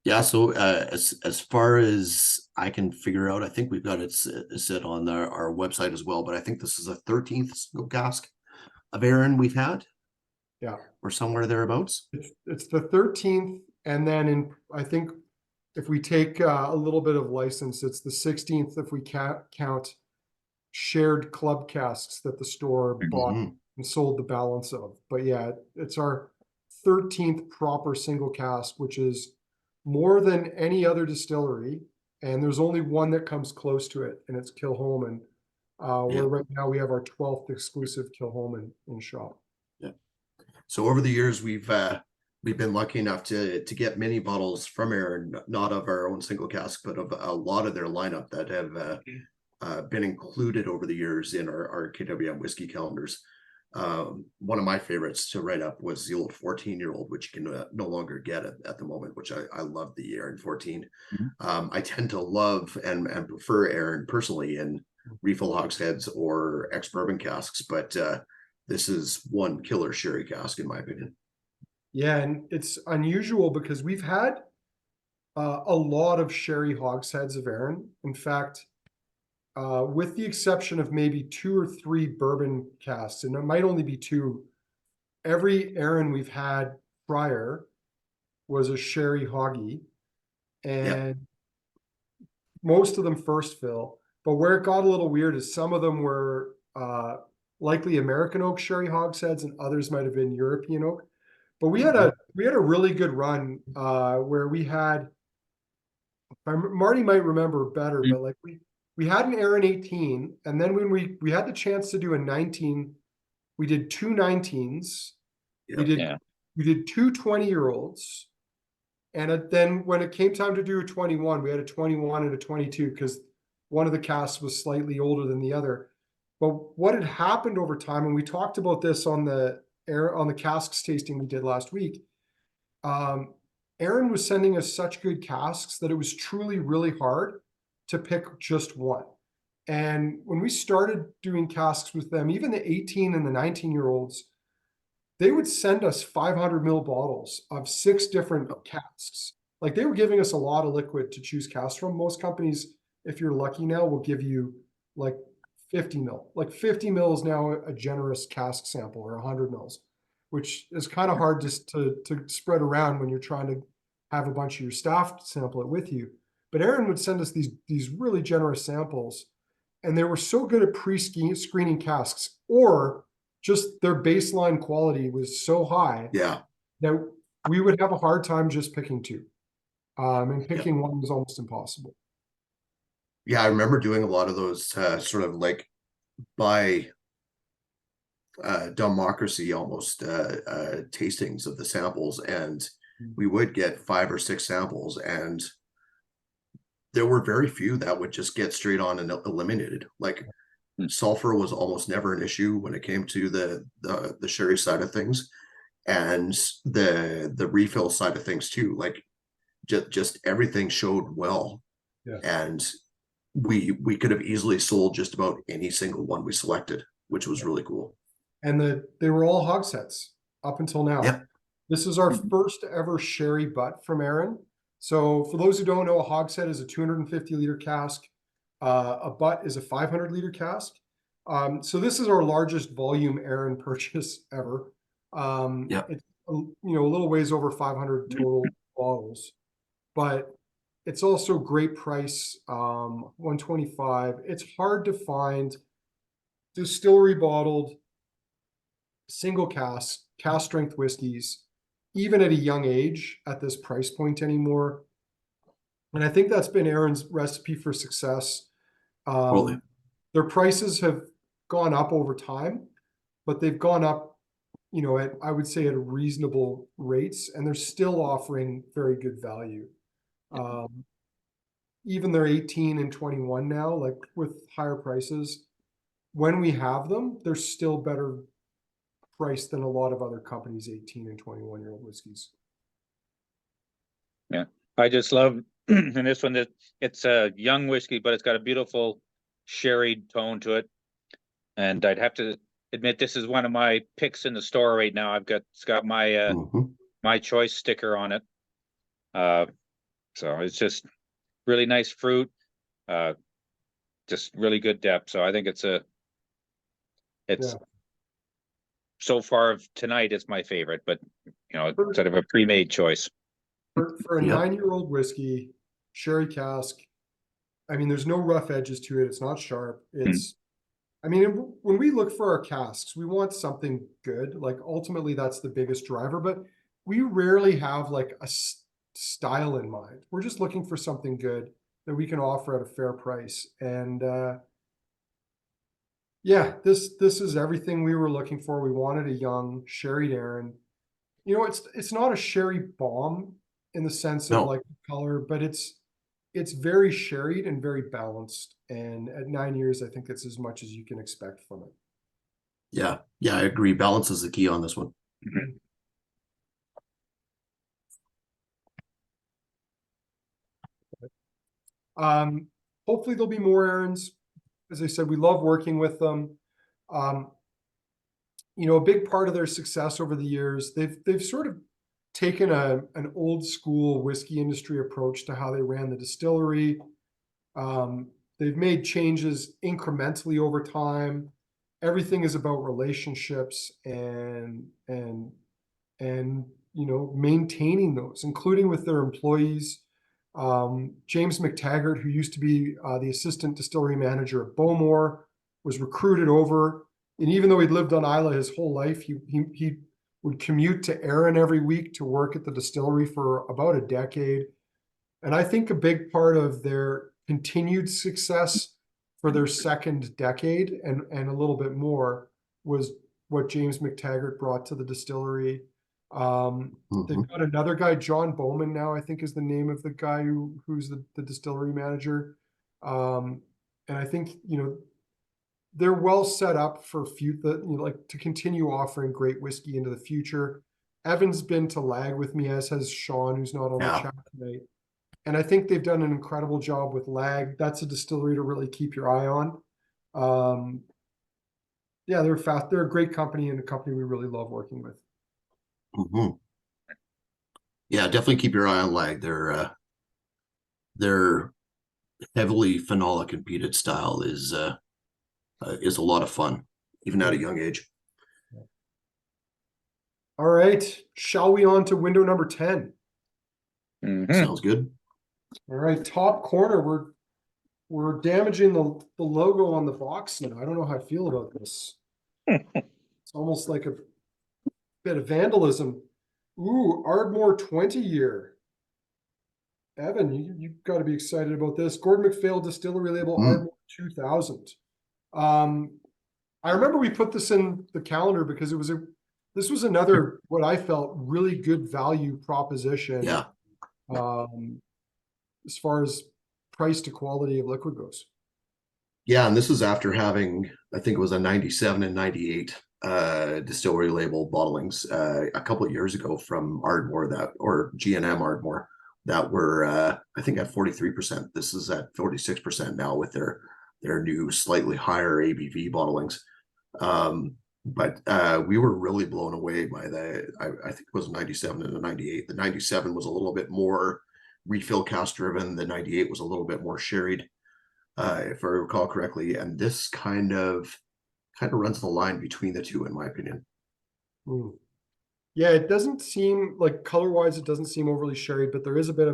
Speaker 2: Yeah, so as far as I can figure out, I think we've got it set on our website as well, but I think this is a 13th single cask of Aaron we've had.
Speaker 1: Yeah.
Speaker 2: Or somewhere thereabouts.
Speaker 1: It's the 13th, and then I think if we take a little bit of license, it's the 16th if we count shared club casks that the store bought
Speaker 2: Mhm.
Speaker 1: and sold the balance of. But yeah, it's our 13th proper single cask, which is more than any other distillery. And there's only one that comes close to it, and it's Kilhoman. Where right now we have our 12th exclusive Kilhoman in shop.
Speaker 2: Yeah. So over the years, we've been lucky enough to get many bottles from Aaron, not of our own single cask, but of a lot of their lineup that have been included over the years in our KWM whiskey calendars. One of my favorites to write up was the old 14-year-old, which you can no longer get at the moment, which I love the Aaron 14. I tend to love and prefer Aaron personally in refill hogsheads or ex-bourbon casks, but this is one killer sherry cask in my opinion.
Speaker 1: Yeah, and it's unusual because we've had a lot of sherry hogsheads of Aaron. In fact, with the exception of maybe 2 or 3 bourbon casks, and it might only be 2, every Aaron we've had prior was a sherry hoggy, and most of them first fill. But where it got a little weird is some of them were likely American oak sherry hogsheads, and others might have been European oak. But we had a really good run where we had, Marty might remember better, but like we had an Aaron 18, and then when we had the chance to do a 19, we did 2 19s. We did 2 20-year-olds. And then when it came time to do a 21, we had a 21 and a 22 because one of the casks was slightly older than the other. But what had happened over time, and we talked about this on the casks tasting we did last week, Aaron was sending us such good casks that it was truly really hard to pick just one. And when we started doing casks with them, even the 18 and the 19-year-olds, they would send us 500 ml bottles of 6 different casks. Like they were giving us a lot of liquid to choose casks from. Most companies if you're lucky now, will give you like 50 mil. Like 50 mil is now a generous cask sample, or 100 mils, which is kind of hard just to spread around when you're trying to have a bunch of your staff sample it with you. But Aaron would send us these really generous samples, and they were so good at pre-screening casks, or just their baseline quality was so high
Speaker 2: Yeah.
Speaker 1: that we would have a hard time just picking two. And picking one was almost impossible.
Speaker 2: Yeah, I remember doing a lot of those sort of like by democracy almost tastings of the samples, and we would get 5 or 6 samples, and there were very few that would just get straight on and eliminated. Like sulfur was almost never an issue when it came to the sherry side of things, and the refill side of things too. Like just everything showed well.
Speaker 1: Yeah.
Speaker 2: And we could have easily sold just about any single one we selected, which was really cool.
Speaker 1: And they were all hogsett's up until now.
Speaker 2: Yeah.
Speaker 1: This is our first ever sherry butt from Aaron. So for those who don't know, a hogshead is a 250-liter cask. A butt is a 500-liter cask. So this is our largest volume Aaron purchase ever. It's a little ways over 500 total bottles, but it's also great price, $125. It's hard to find distillery bottled single cask strength whiskeys, even at a young age, at this price point anymore. And I think that's been Aaron's recipe for success.
Speaker 2: Totally.
Speaker 1: Their prices have gone up over time, but they've gone up, I would say at reasonable rates, and they're still offering very good value. Even they're 18 and 21 now, like with higher prices. When we have them, they're still better priced than a lot of other companies' 18 and 21-year-old whiskeys.
Speaker 3: Yeah, I just love in this one that it's a young whiskey, but it's got a beautiful sherry tone to it. And I'd have to admit, this is one of my picks in the store right now. It's got my my choice sticker on it. So it's just really nice fruit, just really good depth. So I think it's so far of tonight, it's my favorite, but sort of a pre-made choice.
Speaker 1: For a 9-year-old whiskey, sherry cask, I mean, there's no rough edges to it. It's not sharp. I mean, when we look for our casks, we want something good. Like ultimately, that's the biggest driver, but we rarely have like a style in mind. We're just looking for something good that we can offer at a fair price. And this is everything we were looking for. We wanted a young sherry Aaron. It's not a sherry bomb in the sense of like color, but it's very sherried and very balanced. And at 9 years, I think that's as much as you can expect from it.
Speaker 2: Yeah, I agree. Balance is the key on this one.
Speaker 1: Hopefully there'll be more Aarons. As I said, we love working with them. A big part of their success over the years, they've sort of taken an old school whiskey industry approach to how they ran the distillery. They've made changes incrementally over time. Everything is about relationships and maintaining those, including with their employees. James McTaggart, who used to be the assistant distillery manager at Bowmore, was recruited over. And even though he'd lived on Isla his whole life, he would commute to Erin every week to work at the distillery for about a decade. And I think a big part of their continued success for their second decade and a little bit more was what James McTaggart brought to the distillery. They've got another guy, John Bowman now, I think is the name of the guy who's the distillery manager. And I think, they're well set up for to continue offering great whiskey into the future. Evan's been to Lag with me, as has Sean, who's not on the chat tonight. And I think they've done an incredible job with Lag. That's a distillery to really keep your eye on. They're fast. They're a great company and a company we really love working with.
Speaker 2: Yeah, definitely keep your eye on Lag. They're heavily phenolic and peated style is a lot of fun, even at a young age.
Speaker 1: All right, shall we on to window number 10?
Speaker 3: Mhm.
Speaker 2: Sounds good.
Speaker 1: All right, top corner, we're damaging the logo on the box now. I don't know how I feel about this. It's almost like a bit of vandalism. Ooh, Ardmore 20 year. Evan, you've got to be excited about this. Gordon MacPhail Distillery Label Ardmore 2000. I remember we put this in the calendar because this was another, what I felt, really good value proposition.
Speaker 2: Yeah.
Speaker 1: As far as price to quality of liquid goes.
Speaker 2: Yeah, and this is after having, I think it was a 97 and 98 distillery label bottlings a couple of years ago from Ardmore or G&M Ardmore that were I think at 43%. This is at 46% now with their new slightly higher ABV bottlings. But we were really blown away by I think it was 97 and the 98. The 97 was a little bit more refill cask driven. The 98 was a little bit more sherried, if I recall correctly. And this kind of runs the line between the two, in my opinion.
Speaker 1: Yeah, it doesn't seem like color wise, it doesn't seem overly sherried, but there is a bit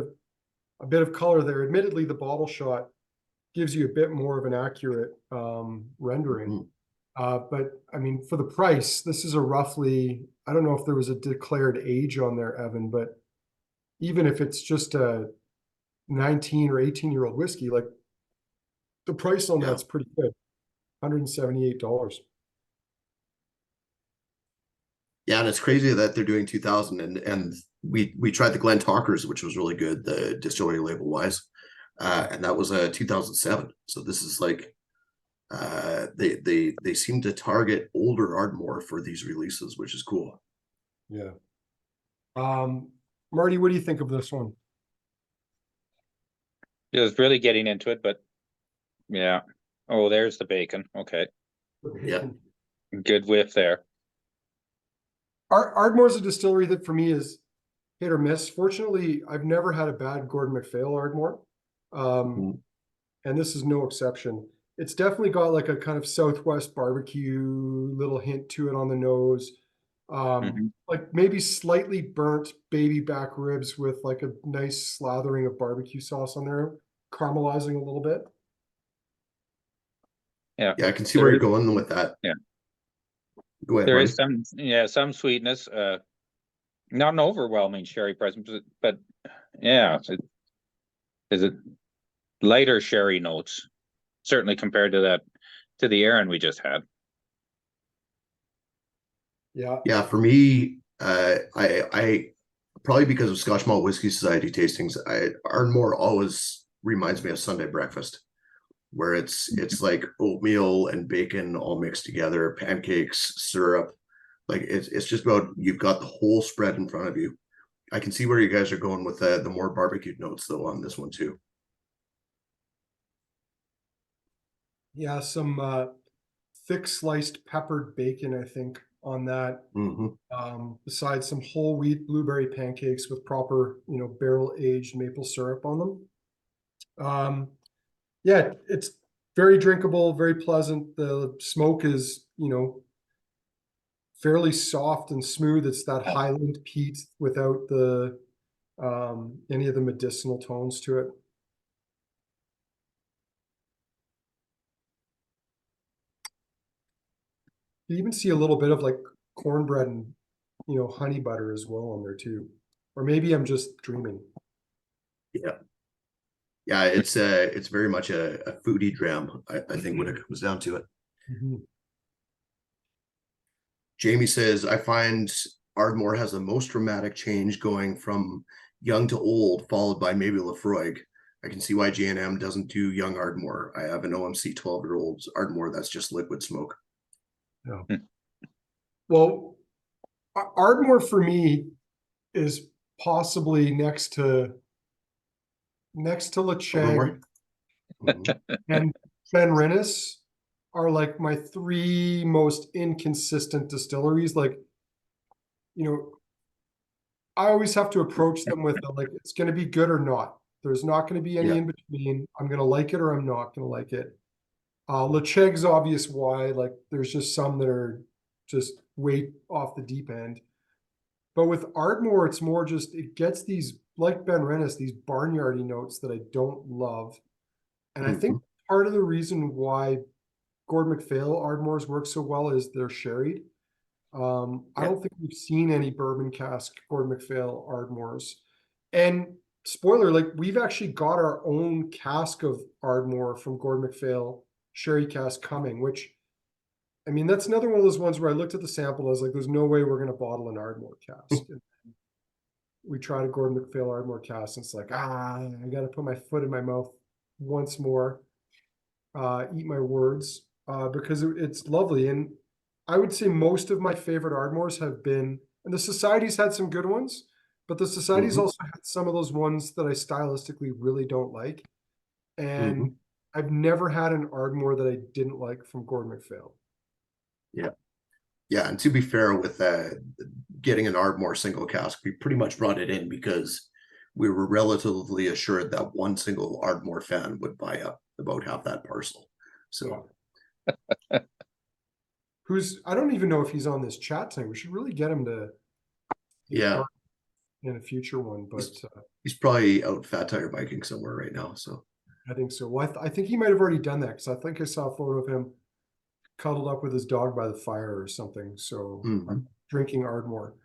Speaker 1: of color there. Admittedly, the bottle shot gives you a bit more of an accurate rendering. But I mean, for the price, this is a roughly, I don't know if there was a declared age on there, Evan, but even if it's just a 19 or 18-year-old whiskey, like the price on that's pretty good. $178.
Speaker 2: Yeah, and it's crazy that they're doing 2000 and we tried the Glen Talkers, which was really good, the distillery label wise. And that was a 2007. So this is like they seem to target older Ardmore for these releases, which is cool.
Speaker 1: Yeah. Marty, what do you think of this one?
Speaker 3: It was really getting into it, but yeah. Oh, there's the bacon. Okay.
Speaker 2: Yeah.
Speaker 3: Good whiff there.
Speaker 1: Ardmore's a distillery that for me is hit or miss. Fortunately, I've never had a bad Gordon MacPhail Ardmore. And this is no exception. It's definitely got like a kind of Southwest barbecue little hint to it on the nose. Like maybe slightly burnt baby back ribs with like a nice slathering of barbecue sauce on there, caramelizing a little bit.
Speaker 3: Yeah.
Speaker 2: Yeah, I can see where you're going with that.
Speaker 3: Yeah.
Speaker 2: Go ahead,
Speaker 3: There
Speaker 2: Marty.
Speaker 3: is some sweetness, not an overwhelming sherry presence, but yeah, is it lighter sherry notes, certainly compared to the Aaron we just had.
Speaker 2: Yeah, for me, I probably because of Scotch Malt Whiskey Society tastings, Ardmore always reminds me of Sunday breakfast, where it's like oatmeal and bacon all mixed together, pancakes, syrup. Like it's just about, you've got the whole spread in front of you. I can see where you guys are going with the more barbecued notes though on this one too.
Speaker 1: Yeah, some thick sliced peppered bacon, I think, on that. Besides some whole wheat blueberry pancakes with proper, barrel aged maple syrup on them. Yeah, it's very drinkable, very pleasant. The smoke is, fairly soft and smooth. It's that Highland peat without the any of the medicinal tones to it. You even see a little bit of like cornbread and honey butter as well on there too. Or maybe I'm just dreaming.
Speaker 2: Yeah, it's very much a foodie dram, I think, when it comes down to it. Jamie says, I find Ardmore has the most dramatic change going from young to old, followed by maybe Lafroig. I can see why G&M doesn't do young Ardmore. I have an OMC 12-year-old Ardmore that's just liquid smoke.
Speaker 1: Well, Ardmore for me is possibly next to Lechang and Ben Rennis are like my three most inconsistent distilleries. Like, I always have to approach them with like, it's going to be good or not. There's not going to be any
Speaker 2: Yeah.
Speaker 1: in between. I'm going to like it or I'm not going to like it. Lecheg's obvious why, like there's just some that are just way off the deep end. But with Ardmore, it's more just, it gets these, like Ben Rennis, these barnyardy notes that I don't love. And I think part of the reason why Gordon MacPhail Ardmores work so well is they're sherried. I don't think we've seen any bourbon cask Gordon MacPhail Ardmores. And spoiler, like we've actually got our own cask of Ardmore from Gordon MacPhail sherry cask coming, which, I mean, that's another one of those ones where I looked at the sample and I was like, there's no way we're going to bottle an Ardmore cask. And we tried a Gordon MacPhail Ardmore cask and it's like, I got to put my foot in my mouth once more, eat my words, because it's lovely. And I would say most of my favorite Ardmores have been, and the Society's had some good ones, but the Society's also had some of those ones that I stylistically really don't like. And I've never had an Ardmore that I didn't like from Gordon MacPhail.
Speaker 2: Yeah. Yeah. And to be fair, with getting an Ardmore single cask, we pretty much brought it in because we were relatively assured that one single Ardmore fan would buy up about half that parcel. So
Speaker 1: I don't even know if he's on this chat tonight. We should really get him to in a future one, but
Speaker 2: he's probably out fat tire biking somewhere right now. So
Speaker 1: I think so. Well, I think he might have already done that because I think I saw a photo of him cuddled up with his dog by the fire or something. So drinking Ardmore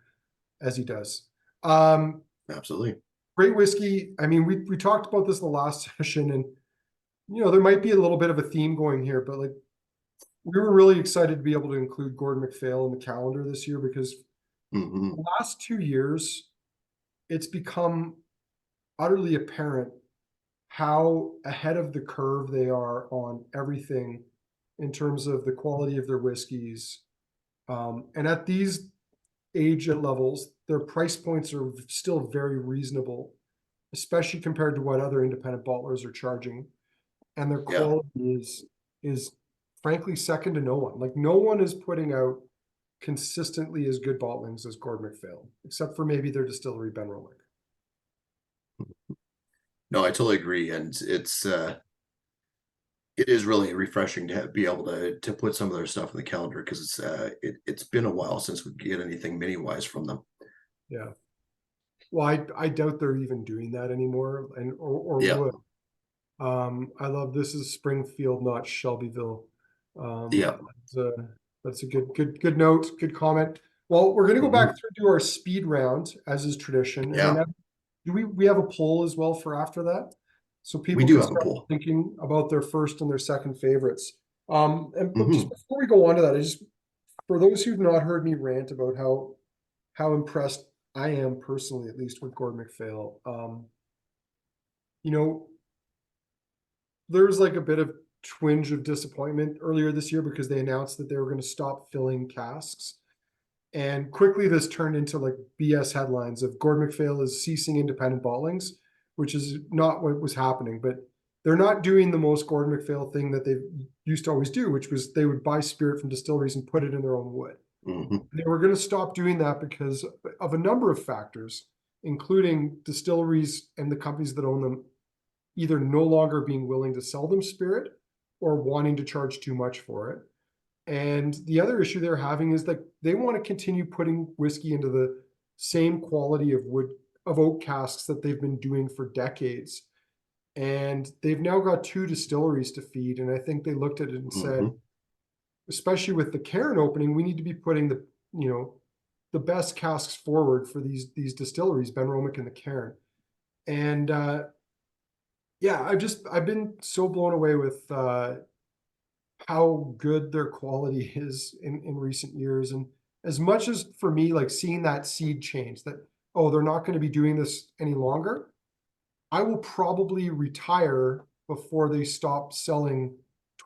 Speaker 1: as he does.
Speaker 2: Absolutely.
Speaker 1: Great whiskey. I mean, we talked about this in the last session, and you know, there might be a little bit of a theme going here, but like we were really excited to be able to include Gordon MacPhail in the calendar this year because the last 2 years, it's become utterly apparent how ahead of the curve they are on everything in terms of the quality of their whiskeys. And at these age levels, their price points are still very reasonable, especially compared to what other independent bottlers are charging. And their quality is frankly second to no one. Like no one is putting out consistently as good bottlings as Gordon MacPhail, except for maybe their distillery Ben Romick.
Speaker 2: No, I totally agree, and it is really refreshing to be able to put some of their stuff in the calendar because it's been a while since we get anything mini wise from them.
Speaker 1: Yeah. Well, I doubt they're even doing that anymore, and or would. I love this is Springfield, not Shelbyville. That's a good note, good comment. Well, we're gonna go back through to our speed round as is tradition. And then we have a poll as well for after that? So people can start thinking about their first and their second favorites. But just before we go on to that, for those who've not heard me rant about how impressed I am personally, at least with Gordon MacPhail, you know, there's like a bit of twinge of disappointment earlier this year because they announced that they were going to stop filling casks. And quickly this turned into like BS headlines of Gordon MacPhail is ceasing independent bottlings, which is not what was happening. But they're not doing the most Gordon MacPhail thing that they used to always do, which was they would buy spirit from distilleries and put it in their own wood. They were going to stop doing that because of a number of factors, including distilleries and the companies that own them either no longer being willing to sell them spirit or wanting to charge too much for it. And the other issue they're having is that they want to continue putting whiskey into the same quality of oak casks that they've been doing for decades. And they've now got 2 distilleries to feed. And I think they looked at it and said, especially with the Cairn opening, we need to be putting the best casks forward for these distilleries, Ben Romick and the Cairn. And I've been so blown away with how good their quality is in recent years. And as much as for me, like seeing that seed change that, oh, they're not going to be doing this any longer, I will probably retire before they stop selling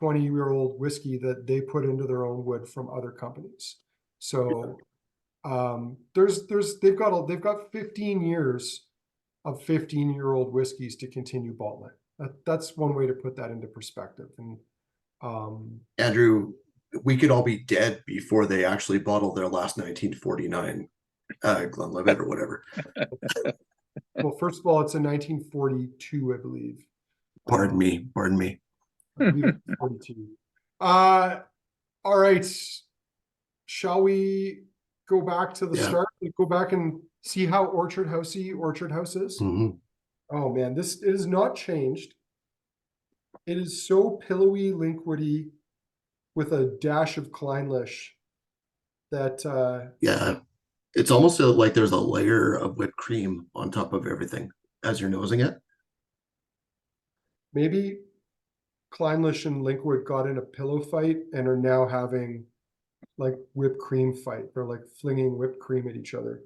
Speaker 1: 20-year-old whiskey that they put into their own wood from other companies. So they've got 15 years of 15-year-old whiskeys to continue bottling. That's one way to put that into perspective. And
Speaker 2: Andrew, we could all be dead before they actually bottled their last 1949 Glenlivet or whatever.
Speaker 1: Well, first of all, it's a 1942, I believe.
Speaker 2: Pardon me. Pardon me.
Speaker 1: I believe it's 42. All right. Shall we go back to the
Speaker 2: Yeah.
Speaker 1: start? Go back and see how Orchard House is?
Speaker 2: Mhm.
Speaker 1: Oh man, this is not changed. It is so pillowy, liquidy with a dash of Kleinlich that
Speaker 2: Yeah. It's almost like there's a layer of whipped cream on top of everything as you're nosing it.
Speaker 1: maybe Kleinlich and Linkwood got in a pillow fight and are now having like whipped cream fight. They're like flinging whipped cream at each other.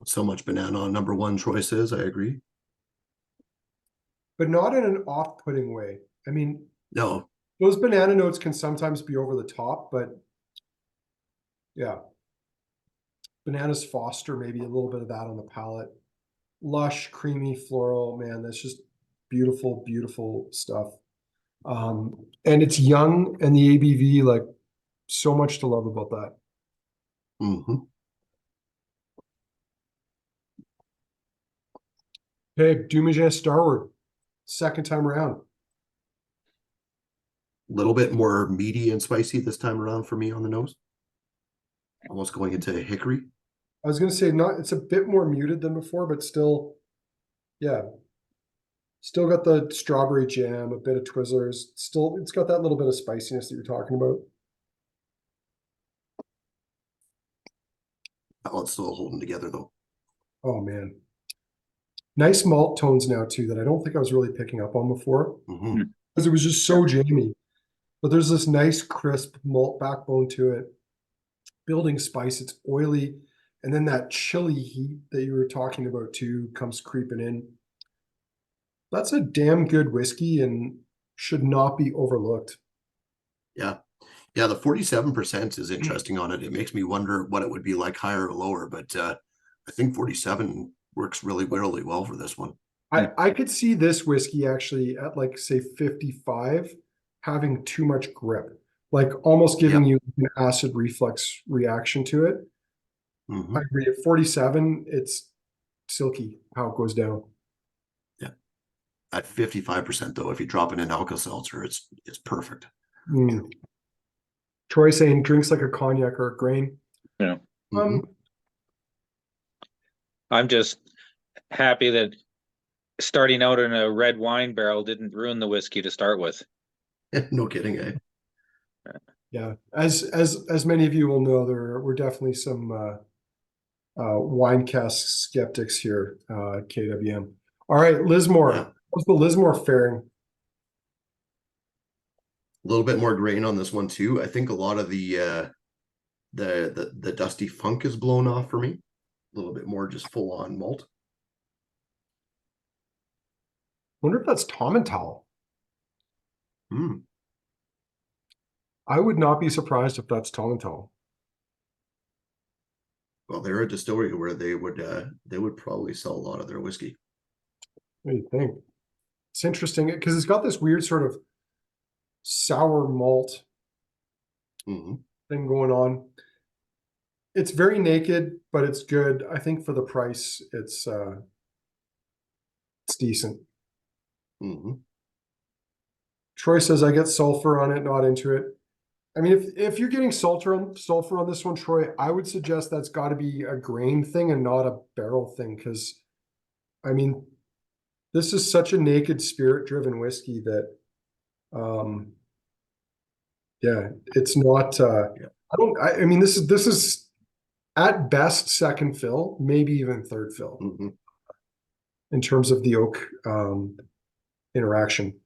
Speaker 2: So much banana on number one choices. I agree.
Speaker 1: But not in an off-putting way. I mean,
Speaker 2: No.
Speaker 1: those banana notes can sometimes be over the top, but yeah. Bananas foster maybe a little bit of that on the palate. Lush, creamy, floral, man, that's just beautiful, beautiful stuff. And it's young and the ABV, like so much to love about that.
Speaker 2: Hmm.
Speaker 1: Hey, Dumoulin Starward, second time around.
Speaker 2: A little bit more meaty and spicy this time around for me on the nose. Almost going into hickory.
Speaker 1: I was gonna say not, it's a bit more muted than before, but still, yeah. Still got the strawberry jam, a bit of Twizzlers. Still, it's got that little bit of spiciness that you're talking about.
Speaker 2: Palate's still holding together though.
Speaker 1: Oh man. Nice malt tones now too that I don't think I was really picking up on before
Speaker 2: Hmm.
Speaker 1: because it was just so jammy. But there's this nice crisp malt backbone to it. Building spice, it's oily, and then that chili heat that you were talking about too comes creeping in. That's a damn good whiskey and should not be overlooked.
Speaker 2: Yeah. Yeah, the 47% is interesting on it. It makes me wonder what it would be like higher or lower, but I think 47 works really, really well for this one.
Speaker 1: I could see this whiskey actually at like say 55 having too much grip, like almost giving you an acid reflux reaction to it.
Speaker 2: Hmm.
Speaker 1: I agree. At 47, it's silky how it goes down.
Speaker 2: Yeah. At 55% though, if you drop in an Alka-Seltzer, it's perfect.
Speaker 1: Mm. Troy saying drinks like a cognac or a grain.
Speaker 3: Yeah.
Speaker 2: Mhm.
Speaker 3: I'm just happy that starting out in a red wine barrel didn't ruin the whiskey to start with.
Speaker 2: No kidding, eh?
Speaker 1: Yeah, as many of you will know, there were definitely some wine cask skeptics here, KWM. All right, Lismore.
Speaker 2: Yeah.
Speaker 1: How's the Lismore faring?
Speaker 2: A little bit more grain on this one too. I think a lot of the dusty funk is blown off for me. A little bit more just full on malt.
Speaker 1: Wonder if that's Tommental.
Speaker 2: Mm.
Speaker 1: I would not be surprised if that's Tommental.
Speaker 2: Well, they're a distillery where they would probably sell a lot of their whiskey.
Speaker 1: What do you think? It's interesting because it's got this weird sort of sour malt
Speaker 2: Hmm.
Speaker 1: thing going on. It's very naked, but it's good. I think for the price, it's decent.
Speaker 2: Hmm.
Speaker 1: Troy says I get sulfur on it, not into it. I mean, if you're getting sulfur on this one, Troy, I would suggest that's got to be a grain thing and not a barrel thing. Because, I mean, this is such a naked spirit-driven whiskey that, yeah, it's not.
Speaker 2: Yeah.
Speaker 1: I mean, this is at best second fill, maybe even third fill
Speaker 2: Hmm.
Speaker 1: in terms of the oak interaction.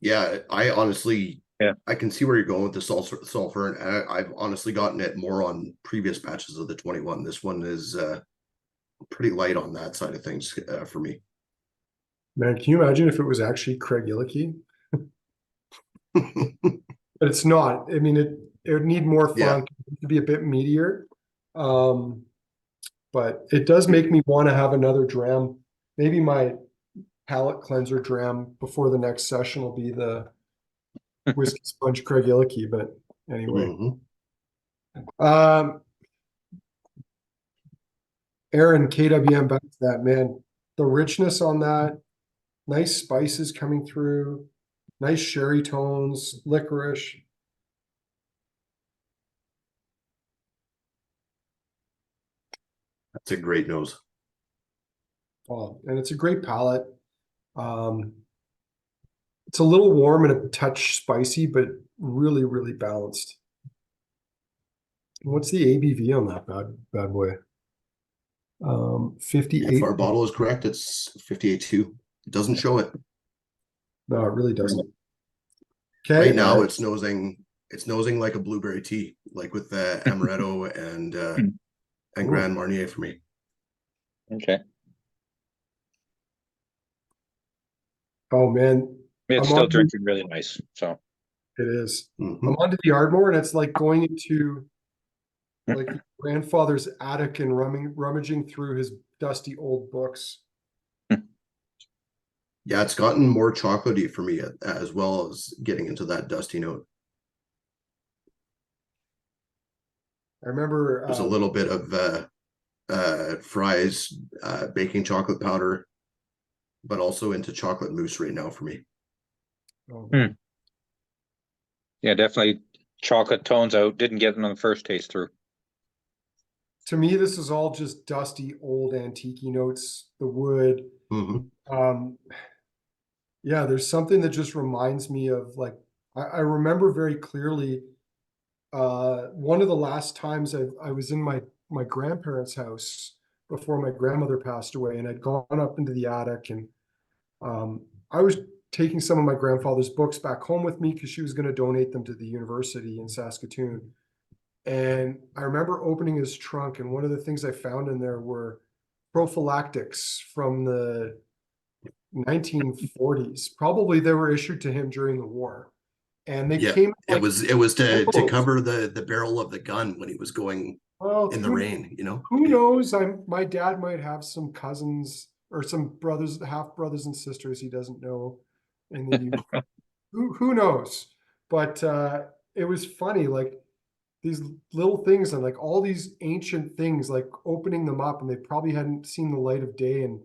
Speaker 2: Yeah, I honestly,
Speaker 3: Yeah.
Speaker 2: I can see where you're going with the sulfur, and I've honestly gotten it more on previous batches of the 21. This one is pretty light on that side of things for me.
Speaker 1: Man, can you imagine if it was actually Craig Illicky? But it's not. I mean, it would need more
Speaker 2: Yeah.
Speaker 1: funk to be a bit meatier. But it does make me want to have another dram. Maybe my palate cleanser dram before the next session will be the whiskey sponge Craig Illicky. But Anyway,
Speaker 2: Mhm.
Speaker 1: Aaron, KWM, back to that, man. The richness on that, nice spices coming through, nice sherry tones, licorice.
Speaker 2: That's a great nose.
Speaker 1: Oh, and it's a great palate. Um, it's a little warm and a touch spicy, but really, really balanced. What's the ABV on that bad boy?
Speaker 2: If
Speaker 1: 58.
Speaker 2: our bottle is correct, it's 58.2. It doesn't show it.
Speaker 1: No, it really doesn't.
Speaker 2: Right
Speaker 1: Okay.
Speaker 2: now it's nosing like a blueberry tea, like with the amaretto and Grand Marnier for me.
Speaker 3: Okay.
Speaker 1: Oh man,
Speaker 3: It's
Speaker 1: I'm
Speaker 3: still
Speaker 1: on.
Speaker 3: drinking really nice. So
Speaker 1: It is.
Speaker 2: Mhm.
Speaker 1: I'm onto the Ardmore, and it's like going into like your grandfather's attic and rummaging through his dusty old books.
Speaker 2: Yeah, it's gotten more chocolatey for me as well as getting into that dusty note.
Speaker 1: I remember
Speaker 2: There's a little bit of fries, baking chocolate powder, but also into chocolate mousse right now for me.
Speaker 1: oh,
Speaker 3: Hmm. Yeah, definitely chocolate tones out. Didn't get them on the first taste through.
Speaker 1: to me, this is all just dusty old antique notes, the wood.
Speaker 2: Mhm.
Speaker 1: Um, yeah, there's something that just reminds me of like I remember very clearly one of the last times I was in my grandparents' house before my grandmother passed away, and I'd gone up into the attic, and I was taking some of my grandfather's books back home with me because she was going to donate them to the university in Saskatoon. And I remember opening his trunk, and one of the things I found in there were prophylactics from the 1940s. Probably they were issued to him during the war, and they
Speaker 2: Yeah,
Speaker 1: came
Speaker 2: it
Speaker 1: like
Speaker 2: was to
Speaker 1: envelopes.
Speaker 2: cover the barrel of the gun when he was going
Speaker 1: Well,
Speaker 2: in the rain, you know?
Speaker 1: who knows? My dad might have some cousins or some brothers, half brothers and sisters he doesn't know in the U. Who knows? But it was funny, like these little things and like all these ancient things, like opening them up, and they probably hadn't seen the light of day in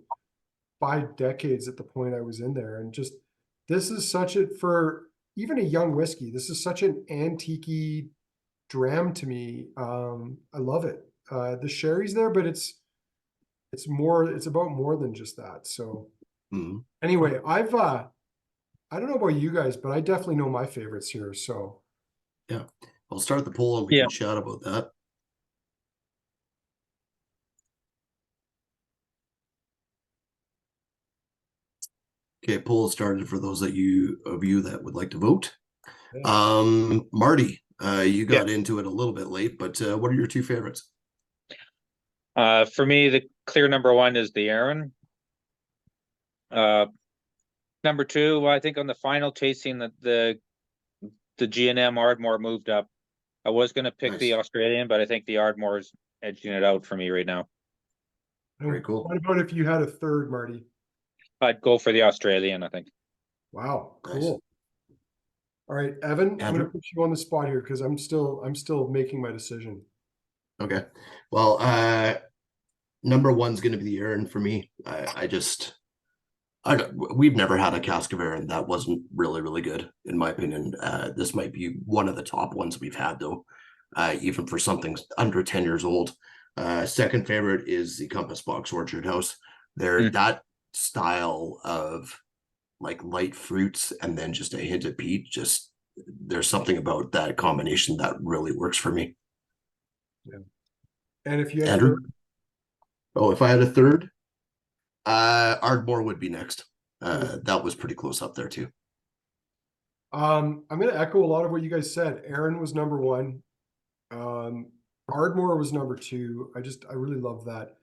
Speaker 1: 5 decades at the point I was in there. And just this is such a for even a young whiskey, this is such an antique dram to me. I love it. The sherry's there, but it's more, it's about more than just that. So
Speaker 2: Mhm.
Speaker 1: anyway, I don't know about you guys, but I definitely know my favorites here. So
Speaker 2: Yeah. I'll start the poll and we
Speaker 3: Yeah.
Speaker 2: can chat about that. Okay, poll started for those of you that would like to vote.
Speaker 1: yeah.
Speaker 2: Marty, you
Speaker 3: Yeah.
Speaker 2: got into it a little bit late, but what are your two favorites?
Speaker 3: For me, the clear number one is the Aaron. Number two, I think on the final tasting that the G&M Ardmore moved up. I was going to pick the
Speaker 2: Nice.
Speaker 3: Australian, but I think the Ardmore is edging it out for me right now.
Speaker 2: Very cool.
Speaker 1: What about if you had a third, Marty?
Speaker 3: I'd go for the Australian, I think.
Speaker 1: Wow,
Speaker 2: Nice.
Speaker 1: cool. All right, Evan, I'm
Speaker 2: Andrew?
Speaker 1: gonna put you on the spot here because I'm still making my decision.
Speaker 2: Okay. Well, number one's going to be the Aaron for me. We've never had a cask of Aaron that wasn't really good, in my opinion. This might be one of the top ones we've had, though, even for something under 10 years old. Second favorite is the Compass Box Orchard House. That style of like light fruits and then just a hint of peat, just there's something about that combination that really works for me.
Speaker 1: Yeah. And if you had a
Speaker 2: Andrew?
Speaker 1: third,
Speaker 2: Oh, if I had a third, Ardmore would be next.
Speaker 1: cool.
Speaker 2: That was pretty close up there too.
Speaker 1: I'm gonna echo a lot of what you guys said. Aaron was number one. Um, Ardmore was number two. I really love that.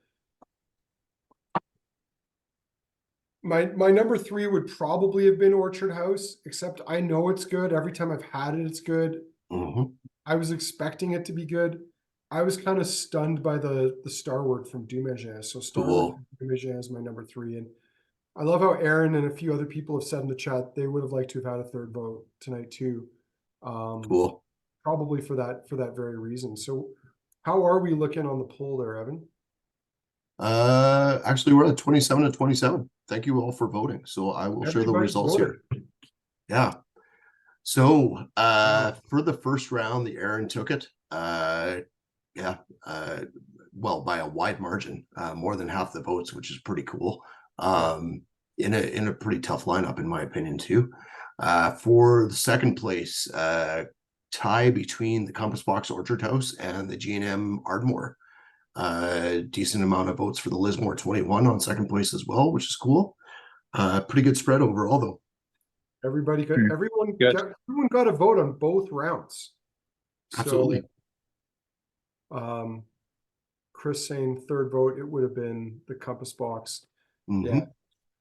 Speaker 1: My number three would probably have been Orchard House, except I know it's good. Every time I've had it, it's good.
Speaker 2: Mhm.
Speaker 1: I was expecting it to be good. I was kind of stunned by the Starward from Dumagen. So Starward
Speaker 2: Cool.
Speaker 1: from Dumagen is my number three. And I love how Aaron and a few other people have said in the chat they would have liked to have had a third vote tonight too.
Speaker 2: Cool.
Speaker 1: probably for that very reason. So how are we looking on the poll there, Evan?
Speaker 2: Actually, we're at 27 to 27. Thank you all for voting. So I will share the
Speaker 1: Everybody
Speaker 2: results
Speaker 1: voted.
Speaker 2: here. Yeah. So for the first round, the Aaron took it. Yeah. Well, by a wide margin, more than half the votes, which is pretty cool. In a pretty tough lineup, in my opinion, too. For the second place, tie between the Compass Box Orchard House and the G&M Ardmore. Decent amount of votes for the Lismore 21 on second place as well, which is cool. Pretty good spread overall, though.
Speaker 1: Everybody got
Speaker 3: Good.
Speaker 1: everyone got a vote on both rounds.
Speaker 2: Absolutely.
Speaker 1: So, Chris saying third vote, it would have been the Compass Box.
Speaker 2: Mhm.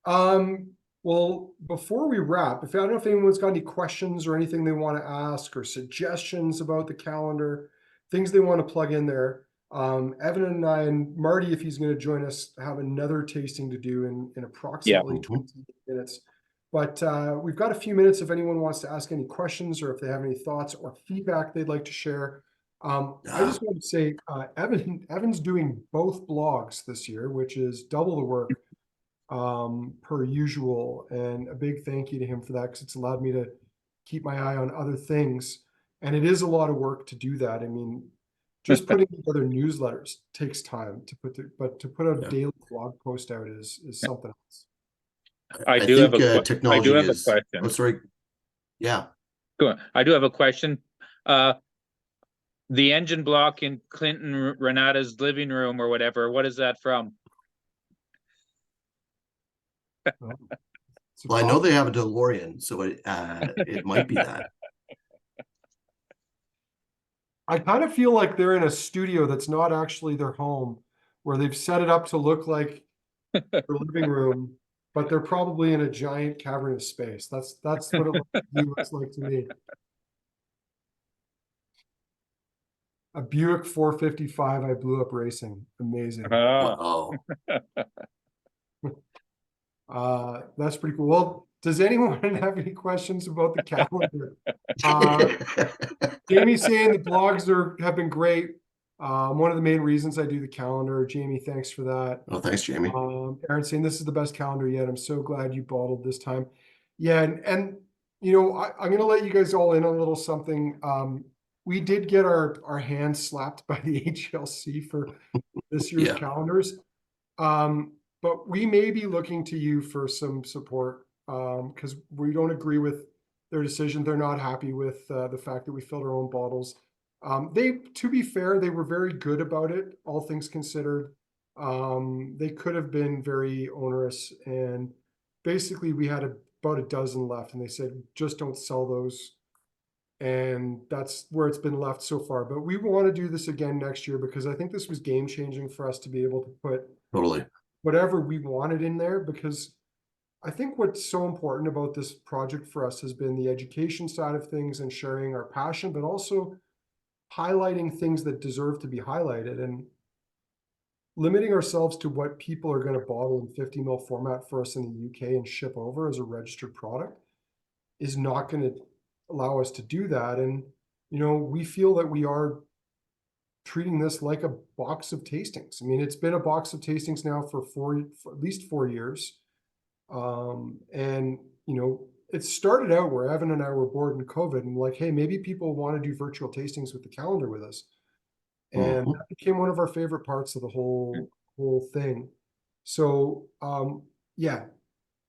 Speaker 1: Yeah. Well, before we wrap, I don't know if anyone's got any questions or anything they want to ask or suggestions about the calendar, things they want to plug in there. Evan and I and Marty, if he's going to join us, have another tasting to do in approximately 20 minutes. But we've got a few minutes if anyone wants to ask any questions or if they have any thoughts or feedback they'd like to share. I just want to say, Evan's doing both blogs this year, which is double the work per usual, and a big thank you to him for that, because it's allowed me to keep my eye on other things, and it is a lot of work to do that. I mean, just putting together newsletters takes time to but to put a daily blog post out is something else.
Speaker 3: I do have a
Speaker 2: technology
Speaker 3: question.
Speaker 2: Oh, sorry. Yeah.
Speaker 3: Go on. I do have a question. The engine block in Clinton Renata's living room or whatever, what is that from?
Speaker 2: Well, I know they have a DeLorean, so it might be that.
Speaker 1: I kind of feel like they're in a studio that's not actually their home, where they've set it up to look like their living room, but they're probably in a giant cavernous space. That's what it looks like to me. A Buick 455 I blew up racing. Amazing.
Speaker 2: Wow.
Speaker 1: That's pretty cool. Well, does anyone have any questions about the calendar? Jamie's saying the blogs have been great. One of the main reasons I do the calendar. Jamie, thanks for that.
Speaker 2: Oh, thanks, Jamie.
Speaker 1: Aaron saying this is the best calendar yet. I'm so glad you bottled this time. Yeah, and you know, I'm gonna let you guys all in on a little something. We did get our hands slapped by the HLC for this year's calendars. But we may be looking to you for some support, because we don't agree with their decision. They're not happy with the fact that we filled our own bottles. To be fair, they were very good about it, all things considered. They could have been very onerous, and basically we had about a dozen left, and they said, just don't sell those. And that's where it's been left so far. But we want to do this again next year, because I think this was game changing for us to be able to put whatever we wanted in there, because I think what's so important about this project for us has been the education side of things and sharing our passion, but also highlighting things that deserve to be highlighted, and limiting ourselves to what people are going to bottle in 50 ml format for us in the UK and ship over as a registered product is not going to allow us to do that. And, you know, we feel that we are treating this like a box of tastings. I mean, it's been a box of tastings now for at least 4 years. And, you know, it started out where Evan and I were bored in COVID and like, hey, maybe people want to do virtual tastings with the calendar with us. And that became one of our favorite parts of the whole thing. So, yeah,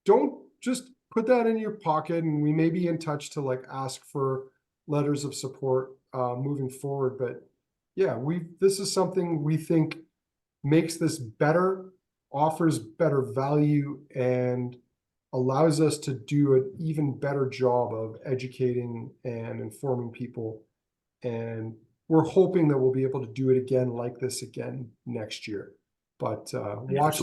Speaker 1: don't just put that in your pocket, and we may be in touch to like ask for letters of support moving forward. But yeah, this is something we think makes this better, offers better value, and allows us to do an even better job of educating and informing people. And we're hoping that we'll be able to do it again like this again next year. But watch.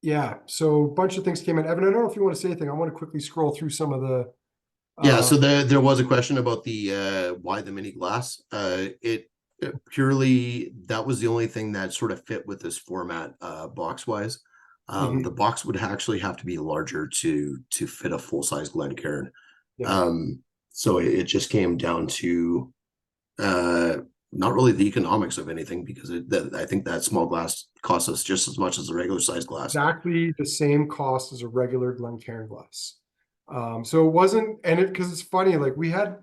Speaker 1: Yeah, so a bunch of things came in. Evan, I don't know if you want to say anything. I want to quickly scroll through some of the
Speaker 2: so there was a question about the why the mini glass. It purely, that was the only thing that sort of fit with this format box wise. The box would actually have to be larger to fit a full-size Glencairn.
Speaker 1: Yeah.
Speaker 2: So it just came down to not really the economics of anything, because I think that small glass costs us just as much as the regular size glass.
Speaker 1: Exactly the same cost as a regular Glencairn glass. So it wasn't, and it, because it's funny, like we had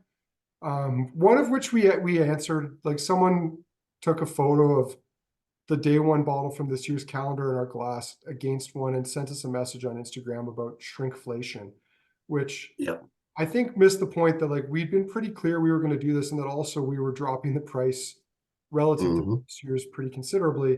Speaker 1: one of which we answered, like someone took a photo of the day one bottle from this year's calendar in our glass against one and sent us a message on Instagram about shrinkflation, which
Speaker 2: Yep.
Speaker 1: I think missed the point that like we'd been pretty clear we were going to do this, and that also we were dropping the price relative to this year's pretty considerably.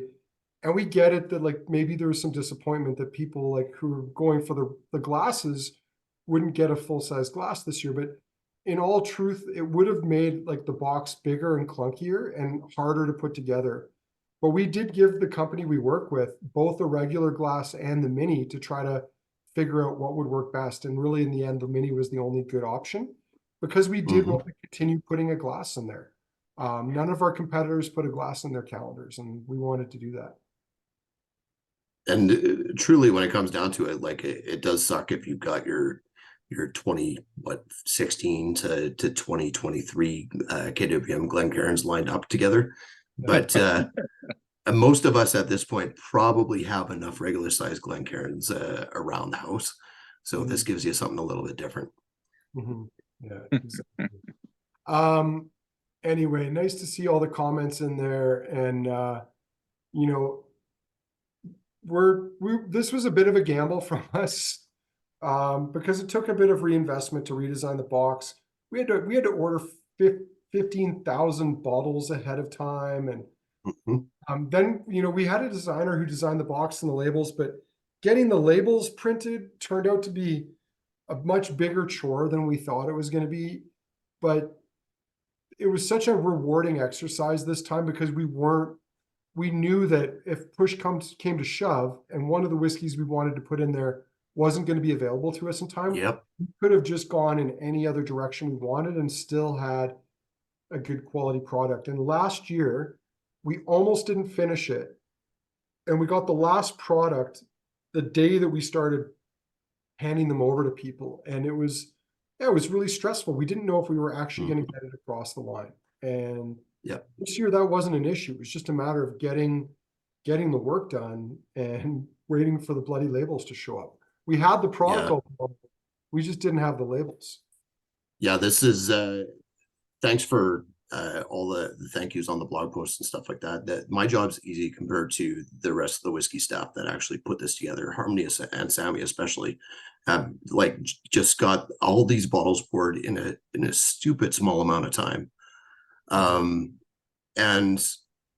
Speaker 1: And we get it that like maybe there was some disappointment that people like who were going for the glasses wouldn't get a full size glass this year. But in all truth, it would have made like the box bigger and clunkier and harder to put together. But we did give the company we work with both the regular glass and the mini to try to figure out what would work best. And really, in the end, the mini was the only good option because we did want to continue putting a glass in there. None of our competitors put a glass in their calendars, and we wanted to do that.
Speaker 2: And truly, when it comes down to it, like it does suck if you've got your 2016 to 2023 KWM Glencairns lined up together. But most of us at this point probably have enough regular size Glencairns around the house. So this gives you something a little bit different.
Speaker 1: Yeah, exactly. Anyway, nice to see all the comments in there. And you know, this was a bit of a gamble from us because it took a bit of reinvestment to redesign the box. We had to order 15,000 bottles ahead of time, and then we had a designer who designed the box and the labels, but getting the labels printed turned out to be a much bigger chore than we thought it was going to be. But it was such a rewarding exercise this time because we knew that if push came to shove and one of the whiskeys we wanted to put in there wasn't going to be available to us in time, we could have just gone in any other direction we wanted and still had a good quality product. And last year, we almost didn't finish it. And we got the last product the day that we started handing them over to people. And it was really stressful. We didn't know if we were actually going to get it across the line. And this year that wasn't an issue. It was just a matter of getting the work done and waiting for the bloody labels to show up. We had the product, we just didn't have the labels.
Speaker 2: Yeah, this is thanks for all the thank yous on the blog posts and stuff like that. That my job's easy compared to the rest of the whiskey staff that actually put this together. Harmony and Sammy especially have like just got all these bottles poured in a stupid small amount of time. And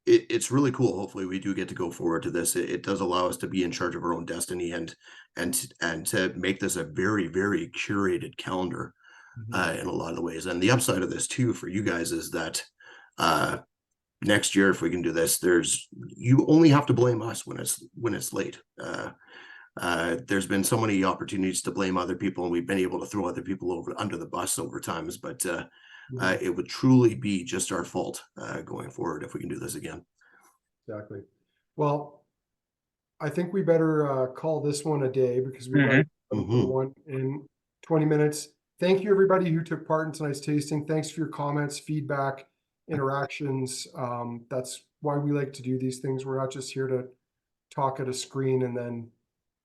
Speaker 2: it's really cool. Hopefully we do get to go forward to this. It does allow us to be in charge of our own destiny and to make this a very, very curated calendar in a lot of the ways. And the upside of this too for you guys is that next year, if we can do this, you only have to blame us when it's late. There's been so many opportunities to blame other people, and we've been able to throw other people under the bus over times, but it would truly be just our fault going forward if we can do this again.
Speaker 1: Exactly. Well, I think we better call this one a day because we got one in 20 minutes. Thank you, everybody who took part in tonight's tasting. Thanks for your comments, feedback, interactions. That's why we like to do these things. We're not just here to talk at a screen and then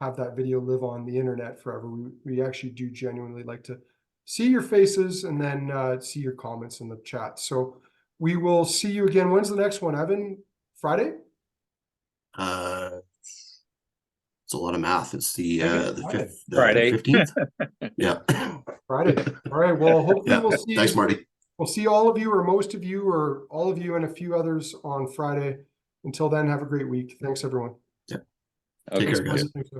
Speaker 1: have that video live on the internet forever. We actually do genuinely like to see your faces and then see your comments in the chat. So we will see you again. When's the next one, Evan? Friday?
Speaker 2: It's a lot of math. It's the 5th,
Speaker 3: Friday.
Speaker 2: 15th. Yeah.
Speaker 1: Friday. All right. Well, hopefully we'll see.
Speaker 2: Thanks, Marty.
Speaker 1: We'll see all of you, or most of you, or all of you, and a few others on Friday. Until then, have a great week. Thanks, everyone.
Speaker 2: Yeah. Take care, guys.
Speaker 1: Thanks,